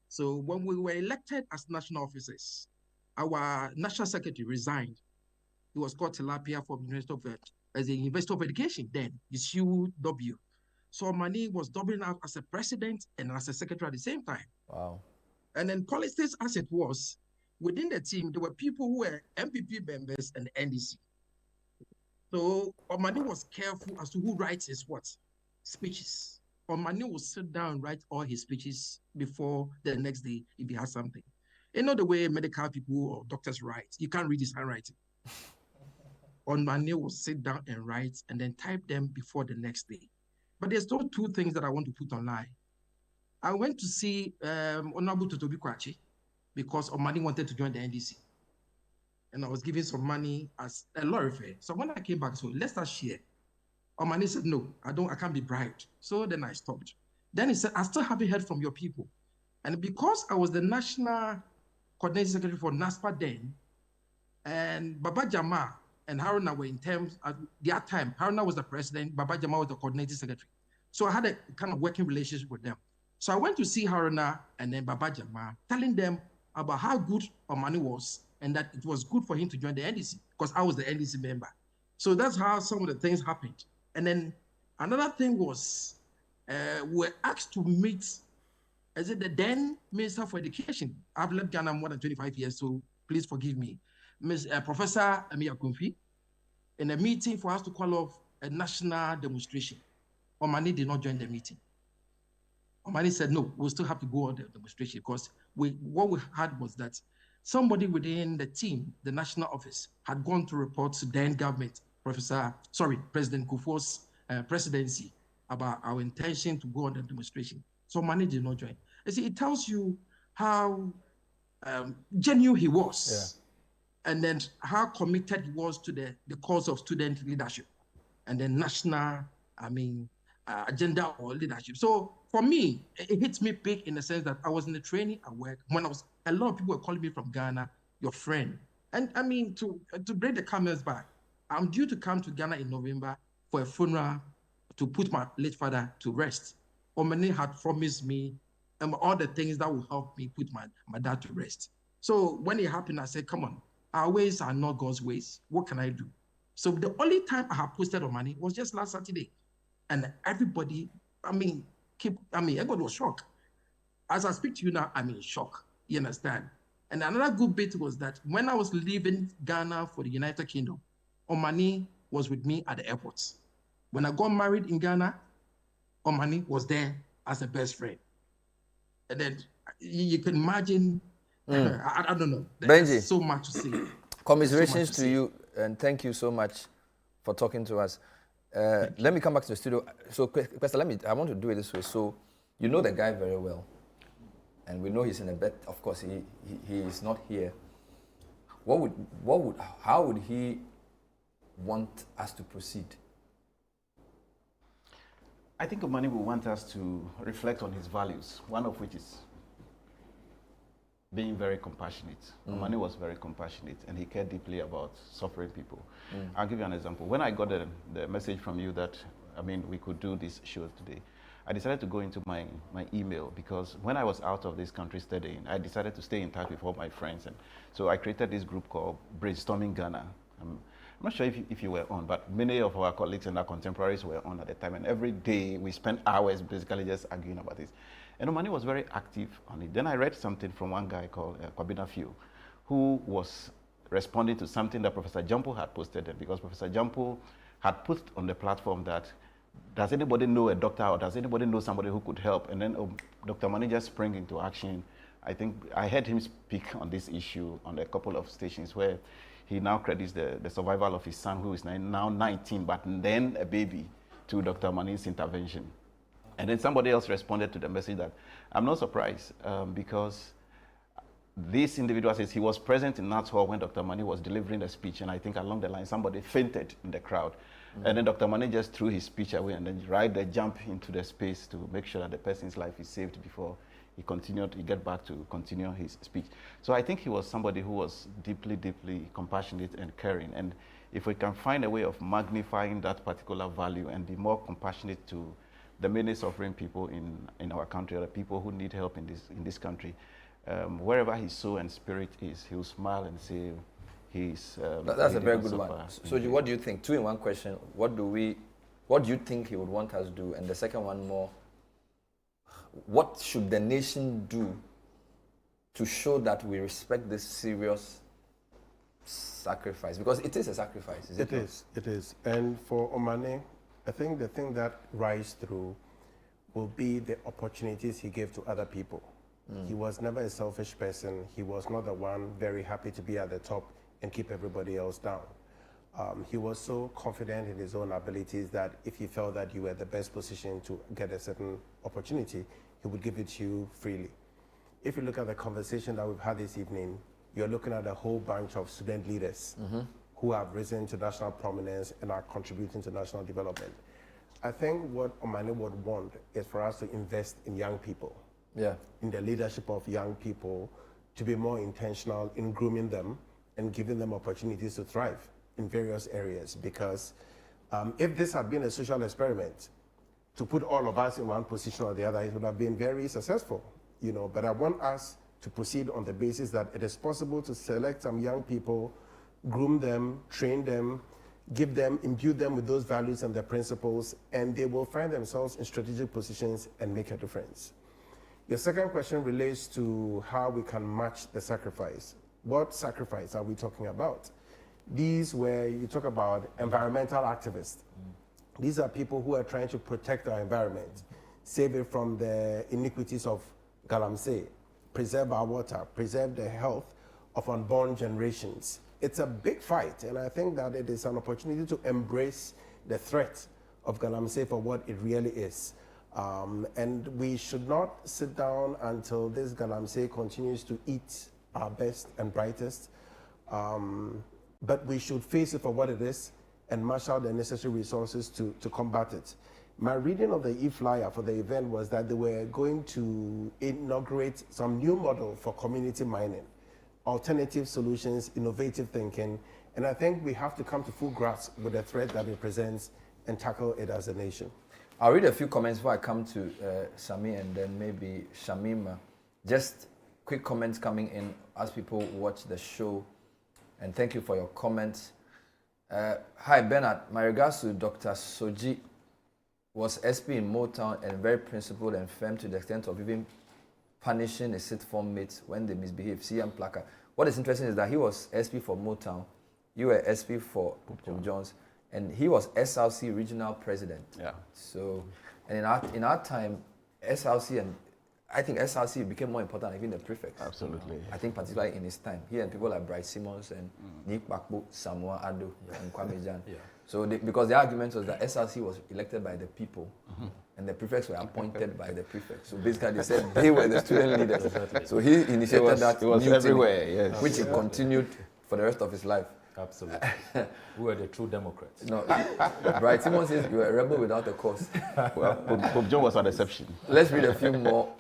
So when we were elected as national officers, our national secretary resigned. He was called Tilapia from the University of Education then, the UW. So Omani was doubling up as a president and as a secretary at the same time. Wow. And then politics as it was, within the team, there were people who were MPP members and NDC. So Omani was careful as to who writes his what? Speeches. Omani will sit down and write all his speeches before the next day if he has something. You know the way medical people or doctors write, you can't read his handwriting. Omani will sit down and write and then type them before the next day. But there's still 2 things that I want to put online. I went to see Honorable Totobi Kwachi because Omani wanted to join the NDC. And I was giving some money as a lorry fare. So when I came back, so let's start share. Omani said, no, I can't be bribed. So then I stopped. Then he said, I still haven't heard from your people. And because I was the national coordinating secretary for NASPA then, and Baba Jama and Haruna were in terms at their time. Haruna was the president, Baba Jama was the coordinating secretary. So I had a kind of working relationship with them. So I went to see Haruna and then Baba Jama, telling them about how good Omani was and that it was good for him to join the NDC because I was the NDC member. So that's how some of the things happened. And then another thing was we were asked to meet, as it the then Minister for Education. I've left Ghana more than 25 years, so please forgive me. Professor Amia Kumfi, in a meeting for us to call off a national demonstration. Omani did not join the meeting. Omani said, no, we'll still have to go on the demonstration because what we had was that somebody within the team, the national office, had gone to report to then government, President Kufuor's presidency about our intention to go on the demonstration. So Omani did not join. You see, it tells you how genuine he was. Yeah. And then how committed he was to the cause of student leadership and the national, agenda or leadership. So for me, it hits me big in the sense that I was in the training at work when a lot of people were calling me from Ghana, your friend. And to break the camel's back, I'm due to come to Ghana in November for a funeral to put my late father to rest. Omani had promised me all the things that will help me put my dad to rest. So when it happened, I said, come on, our ways are not God's ways. What can I do? So the only time I have posted Omani was just last Saturday. And everybody, everybody was shocked. As I speak to you now, I'm in shock. You understand? And another good bit was that when I was leaving Ghana for the United Kingdom, Omani was with me at the airport. When I got married in Ghana, Omani was there as a best friend. And then you can imagine, I don't know. There's so much to say. Commiserations to you, and thank you so much for talking to us. Let me come back to the studio. So, Kwesta, I want to do it this way. So, you know the guy very well. and we know he's in a bed. Of course, he is not here. How would he want us to proceed? I think Omani will want us to reflect on his values, one of which is being very compassionate. Omani was very compassionate, and he cared deeply about suffering people. I'll give you an example. When I got the message from you that, we could do this show today, I decided to go into my email, because when I was out of this country studying, I decided to stay in touch with all my friends. And so I created this group called Brainstorming Ghana. I'm not sure if you were on, but many of our colleagues and our contemporaries were on at the time. And every day we spent hours basically just arguing about this. And Omani was very active on it. Then I read something from one guy called Kwabena Few, who was responding to something that Professor Jampo had posted, because Professor Jampo had put on the platform that, does anybody know a doctor, or does anybody know somebody who could help? And then Dr. Omani just sprang into action. I think I heard him speak on this issue on a couple of stations, where he now credits the survival of his son, who is now 19, but then a baby, to Dr. Omani's intervention. And then somebody else responded to the message that, I'm not surprised, because this individual says he was present in Nats Hall when Dr. Omani was delivering the speech, and I think along the line somebody fainted in the crowd. And then Dr. Omani just threw his speech away, and then right there jumped into the space to make sure that the person's life is saved before he get back to continue his speech. So I think he was somebody who was deeply, deeply compassionate and caring. And if we can find a way of magnifying that particular value and be more compassionate to the many suffering people in our country, or the people who need help in this country, wherever his soul and spirit is, he will smile and say, that's a very good one. So what do you think? Two in one question. What do you think he would want us to do? And the second one more, what should the nation do to show that we respect this serious sacrifice? Because it is a sacrifice. It is. And for Omane, I think the thing that rise through will be the opportunities he gave to other people. He was never a selfish person. He was not the one very happy to be at the top and keep everybody else down. He was so confident in his own abilities that if he felt that you were the best position to get a certain opportunity, he would give it to you freely. If you look at the conversation that we've had this evening, you're looking at a whole bunch of student leaders who have risen to national prominence and are contributing to national development. I think what Omani would want is for us to invest in young people, in the leadership of young people, to be more intentional in grooming them and giving them opportunities to thrive in various areas. Because if this had been a social experiment, to put all of us in one position or the other, it would have been very successful, But I want us to proceed on the basis that it is possible to select some young people, groom them, train them, imbue them with those values and their principles, and they will find themselves in strategic positions and make a difference. Your second question relates to how we can match the sacrifice. What sacrifice are we talking about? These where you talk about environmental activists. These are people who are trying to protect our environment, save it from the iniquities of Galamsey, preserve our water, preserve the health of unborn generations. It's a big fight, and I think that it is an opportunity to embrace the threat of Galamsey for what it really is. And we should not sit down until this Galamsey continues to eat our best and brightest, but we should face it for what it is and marshal the necessary resources to combat it. My reading of the e-flyer for the event was that they were going to inaugurate some new model for community mining, alternative solutions, innovative thinking, and I think we have to come to full grasp with the threat that it presents and tackle it as a nation. I'll read a few comments before I come to Sami and then maybe Shamima. Just quick comments coming in as people watch the show, and thank you for your comments. Hi Bernard, my regards to Dr. Soji, was SP in Motown and very principled and firm to the extent of even punishing his sitcom mates when they misbehave. CM Plaka. What is interesting is that he was SP for Motown, you were SP for Jim Jones, and he was SLC regional president. Yeah. So, and in our time, SLC and I think SRC became more important than even the prefects. Absolutely. I think particularly in his time. He and people like Bryce Simmons and Nick Bakbo, Samoa Ado, and Kwame Jan. So because the argument was that SRC was elected by the people and the prefects were appointed by the prefects. So basically they said they were the student leaders. Exactly. So he initiated that. It was everywhere, yes. Which he continued for the rest of his life. Absolutely. We were the true Democrats. No, Bright Simon says you were a rebel without a cause. Well, Pope John was an exception. Let's read a few more.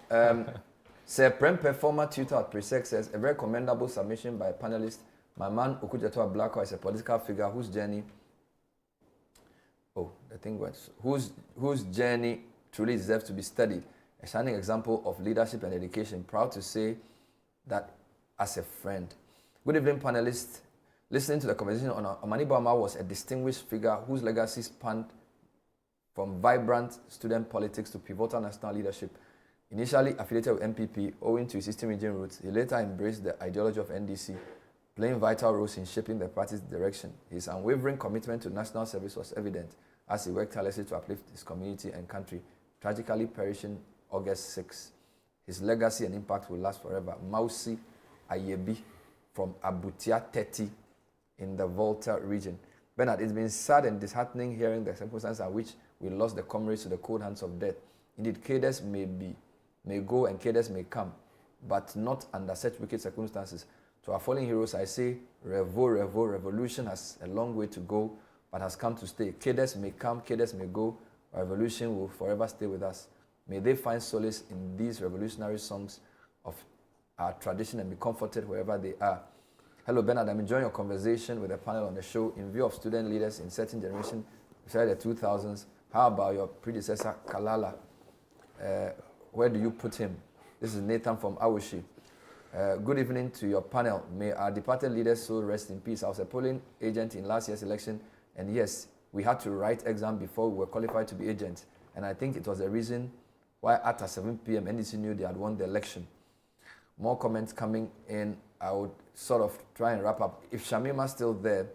Sir Prem Performer Tutor at Presec says, a very commendable submission by a panelist. My man Okujeto Ablakwa is a political figure whose journey, whose journey truly deserves to be studied. A shining example of leadership and education. Proud to say that as a friend. Good evening, panelists. Listening to the conversation on Omani Boamah was a distinguished figure whose legacy spanned from vibrant student politics to pivotal national leadership. Initially affiliated with MPP, owing to his Eastern region roots, he later embraced the ideology of NDC, playing vital roles in shaping the party's direction. His unwavering commitment to national service was evident as he worked tirelessly to uplift his community and country, tragically perishing August 6. His legacy and impact will last forever. Mausi Ayebi from Abutia 30 in the Volta region. Bernard, it's been sad and disheartening hearing the circumstances at which we lost the comrades to the cold hands of death. Indeed, cadres may go and cadres may come, but not under such wicked circumstances. To our fallen heroes, I say, revolution has a long way to go, but has come to stay. Cadres may come, cadres may go, revolution will forever stay with us. May they find solace in these revolutionary songs of our tradition and be comforted wherever they are. Hello, Bernard. I'm enjoying your conversation with the panel on the show. In view of student leaders in certain generation, especially the 2000s, how about your predecessor, Kalala? Where do you put him? This is Nathan from Awishi. Good evening to your panel. May our departed leaders soul rest in peace. I was a polling agent in last year's election, and yes, we had to write exam before we were qualified to be agents. And I think it was the reason why at 7 p.m. NDC knew they had won the election. More comments coming in. I would sort of try and wrap up. If Shamima still there.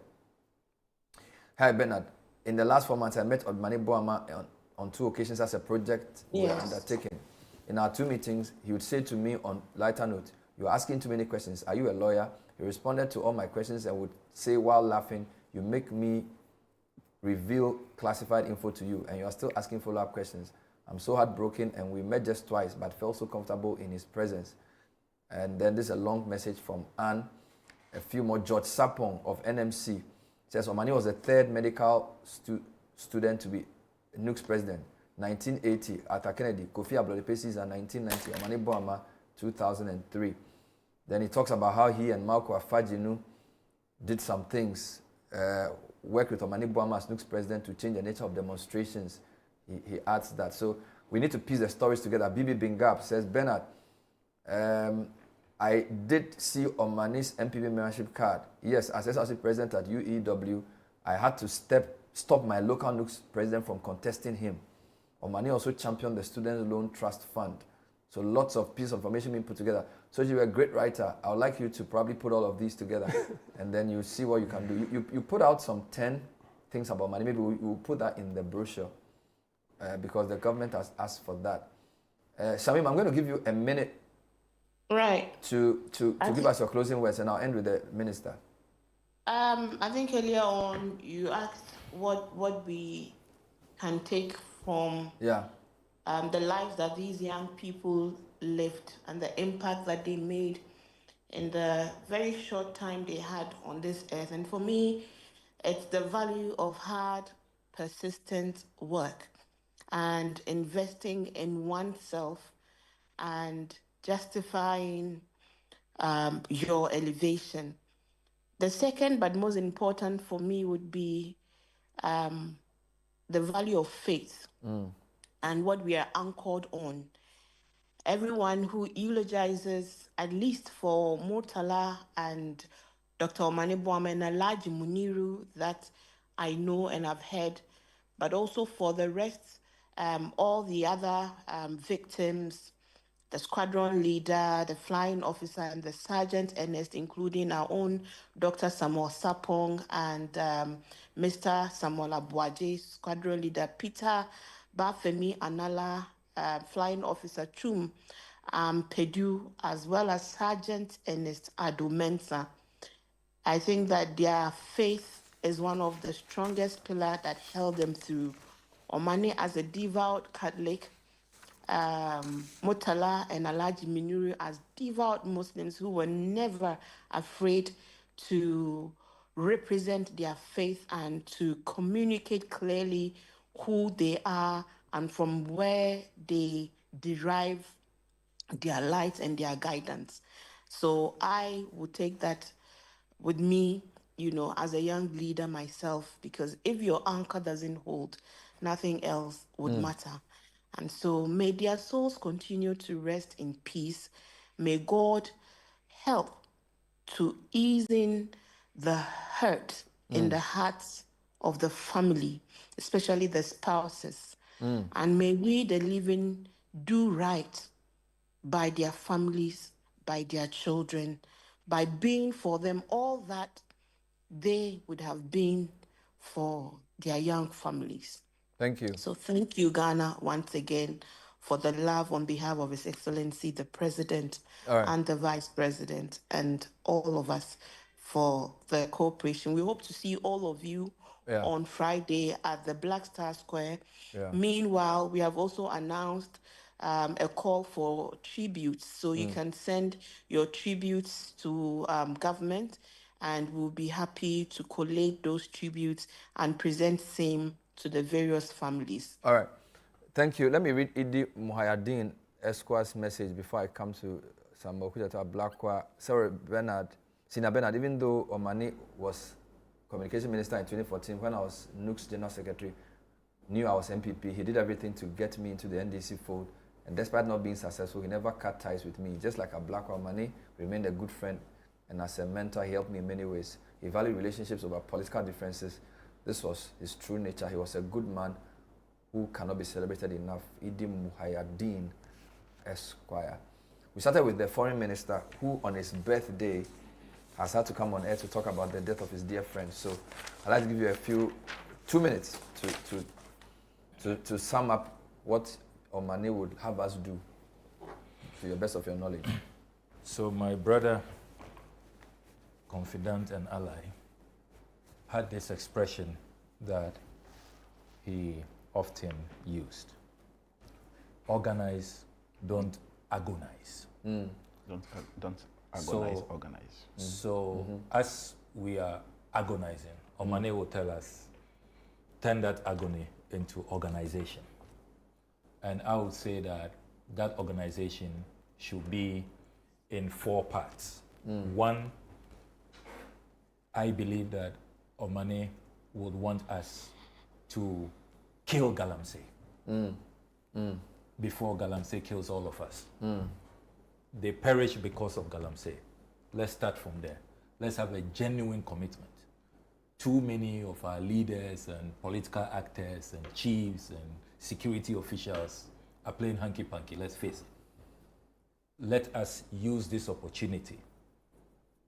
Hi, Bernard. In the last 4 months, I met Omani Boamah on 2 occasions as a project we were undertaking. In our 2 meetings, he would say to me on lighter note, "You are asking too many questions. Are you a lawyer?" He responded to all my questions and would say while laughing, "You make me reveal classified info to you, and you are still asking follow-up questions. I'm so heartbroken," and we met just twice, but felt so comfortable in his presence. And then there's a long message from Anne. A few more. George Sapong of NMC says Omani was the 3rd medical student to be NUC's president. 1980, Arthur Kennedy, Kofi Ablakwa and 1990, Omani Boamah, 2003. Then he talks about how he and Malco Afajinu did some things, worked with Omani Boamah as NUC's president to change the nature of demonstrations. He adds that. So we need to piece the stories together. Bibi Bingap says, Bernard, I did see Omani's MPP membership card. Yes, as SRC president at UEW, I had to stop my local NUC's president from contesting him. Omani also championed the Student Loan Trust Fund. So lots of pieces of information being put together. So you're a great writer. I would like you to probably put all of these together and then you see what you can do. You put out some 10 things about Omani. Maybe we'll put that in the brochure because the government has asked for that. Shamima, I'm going to give you a minute to give us your closing words, and I'll end with the minister. I think earlier on you asked what we can take from the lives that these young people lived and the impact that they made in the very short time they had on this earth. And for me, it's the value of hard, persistent work and investing in oneself and justifying your elevation. The second, but most important for me, would be the value of faith and what we are anchored on. Everyone who eulogizes, at least for Murtala and Dr. Omane Boamah and Alhaji Muniru that I know and have heard, but also for the rest, all the other victims, the squadron leader, the flying officer, and the Sergeant Ernest, including our own Dr. Samuel Sapong and Mr. Samuel Abuaje, squadron leader Peter Bafemi Anala, flying officer Chum, Pedu, as well as Sergeant Ernest Adumensa. I think that their faith is one of the strongest pillars that held them through. Omani, as a devout Catholic, Murtala and Alhaji Minuru as devout Muslims who were never afraid to represent their faith and to communicate clearly who they are and from where they derive their light and their guidance. So I would take that with me, as a young leader myself, because if your anchor doesn't hold, nothing else would matter. And so may their souls continue to rest in peace. May God help to ease in the hurt in the hearts of the family, especially the spouses. And may we, the living, do right by their families, by their children, by being for them all that they would have been for their young families. Thank you. So thank you, Ghana, once again, for the love on behalf of His Excellency, the President and the Vice President, and all of us for the cooperation. We hope to see all of you on Friday at the Black Star Square. Meanwhile, we have also announced a call for tributes. So you can send your tributes to government, and we'll be happy to collate those tributes and present same to the various families. All right. Thank you. Let me read Idi Muhayadin Esqua's message before I come to Samokuja to Ablakwa. Sorry, Sina Bernard, even though Omani was Communication Minister in 2014, when I was NUC's General Secretary, knew I was MPP, he did everything to get me into the NDC fold. And despite not being successful, he never cut ties with me. Just like Ablakwa, Omani remained a good friend, and as a mentor, he helped me in many ways. He valued relationships over political differences. This was his true nature. He was a good man who cannot be celebrated enough. Idi Muhayadin Esquire. We started with the foreign minister who on his birthday has had to come on air to talk about the death of his dear friend. So I'd like to give you 2 minutes to sum up what Omani would have us do to the best of your knowledge. So my brother, confidant and ally, had this expression that he often used: organize, don't agonize. Don't agonize, organize. So as we are agonizing, Omane will tell us, turn that agony into organization. And I would say that organization should be in 4 parts. 1, I believe that Omane would want us to kill Galamsey before Galamsey kills all of us. They perish because of Galamsey. Let's start from there. Let's have a genuine commitment. Too many of our leaders and political actors and chiefs and security officials are playing hanky-panky, let's face it. Let us use this opportunity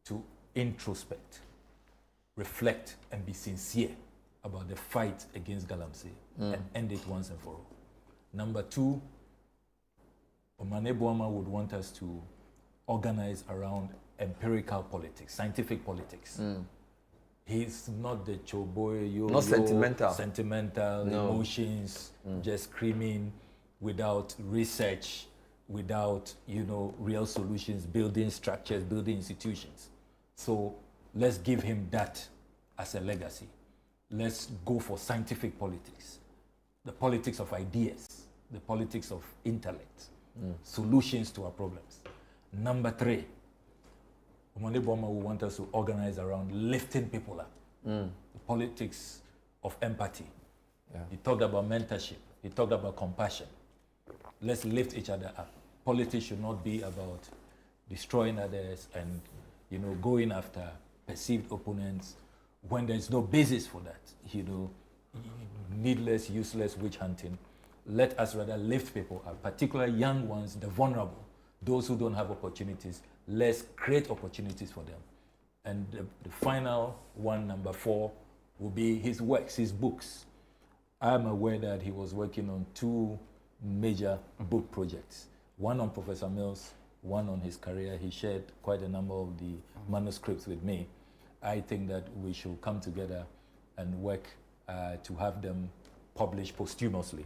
to introspect, reflect, and be sincere about the fight against Galamsey and end it once and for all. Number 2, Omane Boamah would want us to organize around empirical politics, scientific politics. He's not the choboy, not sentimental no. Emotions, just screaming without research, without real solutions, building structures, building institutions. So let's give him that as a legacy. Let's go for scientific politics, the politics of ideas, the politics of intellect, solutions to our problems. Number 3, Omani Boamah will want us to organize around lifting people up, the politics of empathy. He talked about mentorship. He talked about compassion. Let's lift each other up. Politics should not be about destroying others and going after perceived opponents when there's no basis for that. Needless, useless witch hunting. Let us rather lift people up, particularly young ones, the vulnerable, those who don't have opportunities. Let's create opportunities for them. And the final one, number 4, will be his works, his books. I'm aware that he was working on 2 major book projects. one on Professor Mills, one on his career. He shared quite a number of the manuscripts with me. I think that we should come together and work to have them published posthumously.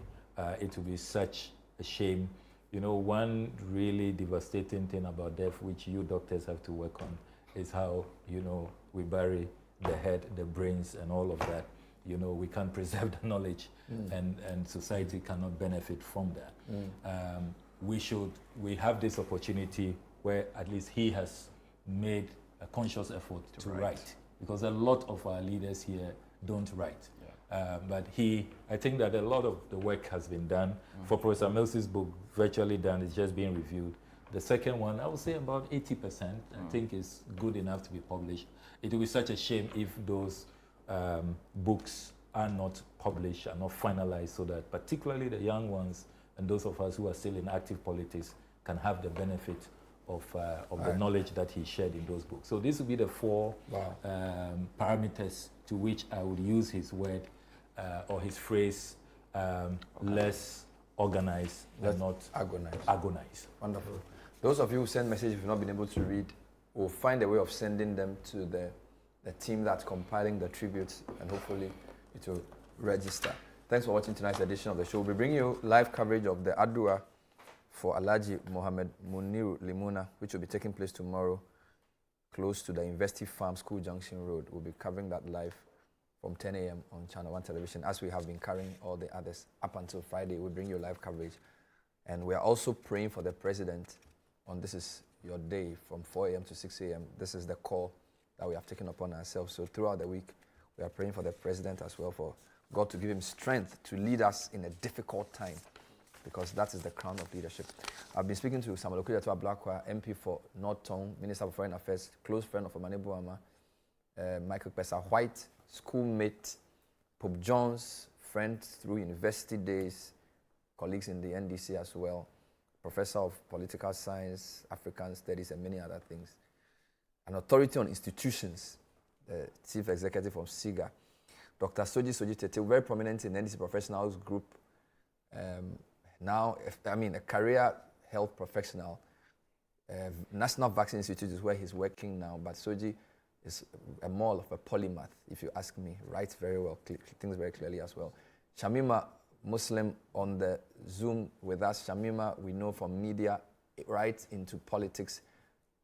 It would be such a shame. You know, one really devastating thing about death, which you doctors have to work on, is how, you know, we bury the head, the brains, and all of that. You know, we can't preserve the knowledge, and society cannot benefit from that. We have this opportunity where at least he has made a conscious effort to write, because a lot of our leaders here don't write. But I think that a lot of the work has been done. For Professor Mills's book, virtually done, it's just being reviewed. The second one, I would say about 80%, I think is good enough to be published. It will be such a shame if those books are not published, are not finalized, so that particularly the young ones and those of us who are still in active politics can have the benefit of the knowledge that he shared in those books. So this would be the 4 parameters to which I would use his word or his phrase, less organized and not agonize. Wonderful. Those of you who send messages you've not been able to read, will find a way of sending them to the team that's compiling the tributes, and hopefully it will register. Thanks for watching tonight's edition of the show. We'll be bringing you live coverage of the Adua for Alhaji Mohammed Muniru Limuna, which will be taking place tomorrow close to the Investi Farm School Junction Road. We'll be covering that live from 10 a.m. on Channel 1 television, as we have been carrying all the others up until Friday. We'll bring you live coverage. And we are also praying for the president on This Is Your Day from 4 a.m. to 6 a.m. This is the call that we have taken upon ourselves. So throughout the week, we are praying for the president as well, for God to give him strength to lead us in a difficult time, because that is the crown of leadership. I've been speaking to Samuel Ablakwa, MP for North Tongue, Minister for Foreign Affairs, close friend of Omane Boamah, Michael Pesa White, schoolmate, Pope John's friend through university days, colleagues in the NDC as well, professor of political science, African studies, and many other things. An authority on institutions, the chief executive of SIGA. Dr. Soji Tete, very prominent in NDC professionals group. Now, a career health professional. National Vaccine Institute is where he's working now, but Soji is more of a polymath, if you ask me. Writes very well, thinks very clearly as well. Shamima, Muslim, on the Zoom with us. Shamima, we know from media, right into politics,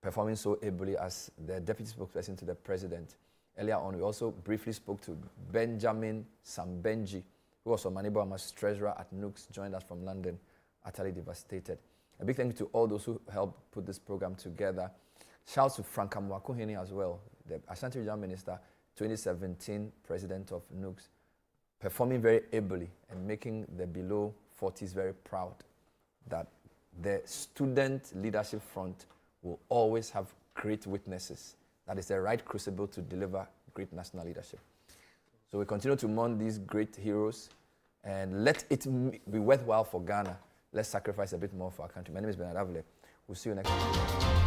performing so ably as the deputy spokesperson to the president. Earlier on, we also briefly spoke to Benjamin Sambenji, who was Omani Boamah's treasurer at Nooks, joined us from London, utterly devastated. A big thank you to all those who helped put this program together. Shouts to Franka Mwakuhini as well, the Ashanti Regional Minister, 2017 president of Nooks, performing very ably and making the below 40s very proud that the student leadership front will always have great witnesses. That is the right crucible to deliver great national leadership. So we continue to mourn these great heroes, and let it be worthwhile for Ghana. Let's sacrifice a bit more for our country. My name is Bernard Avile. We'll see you next week.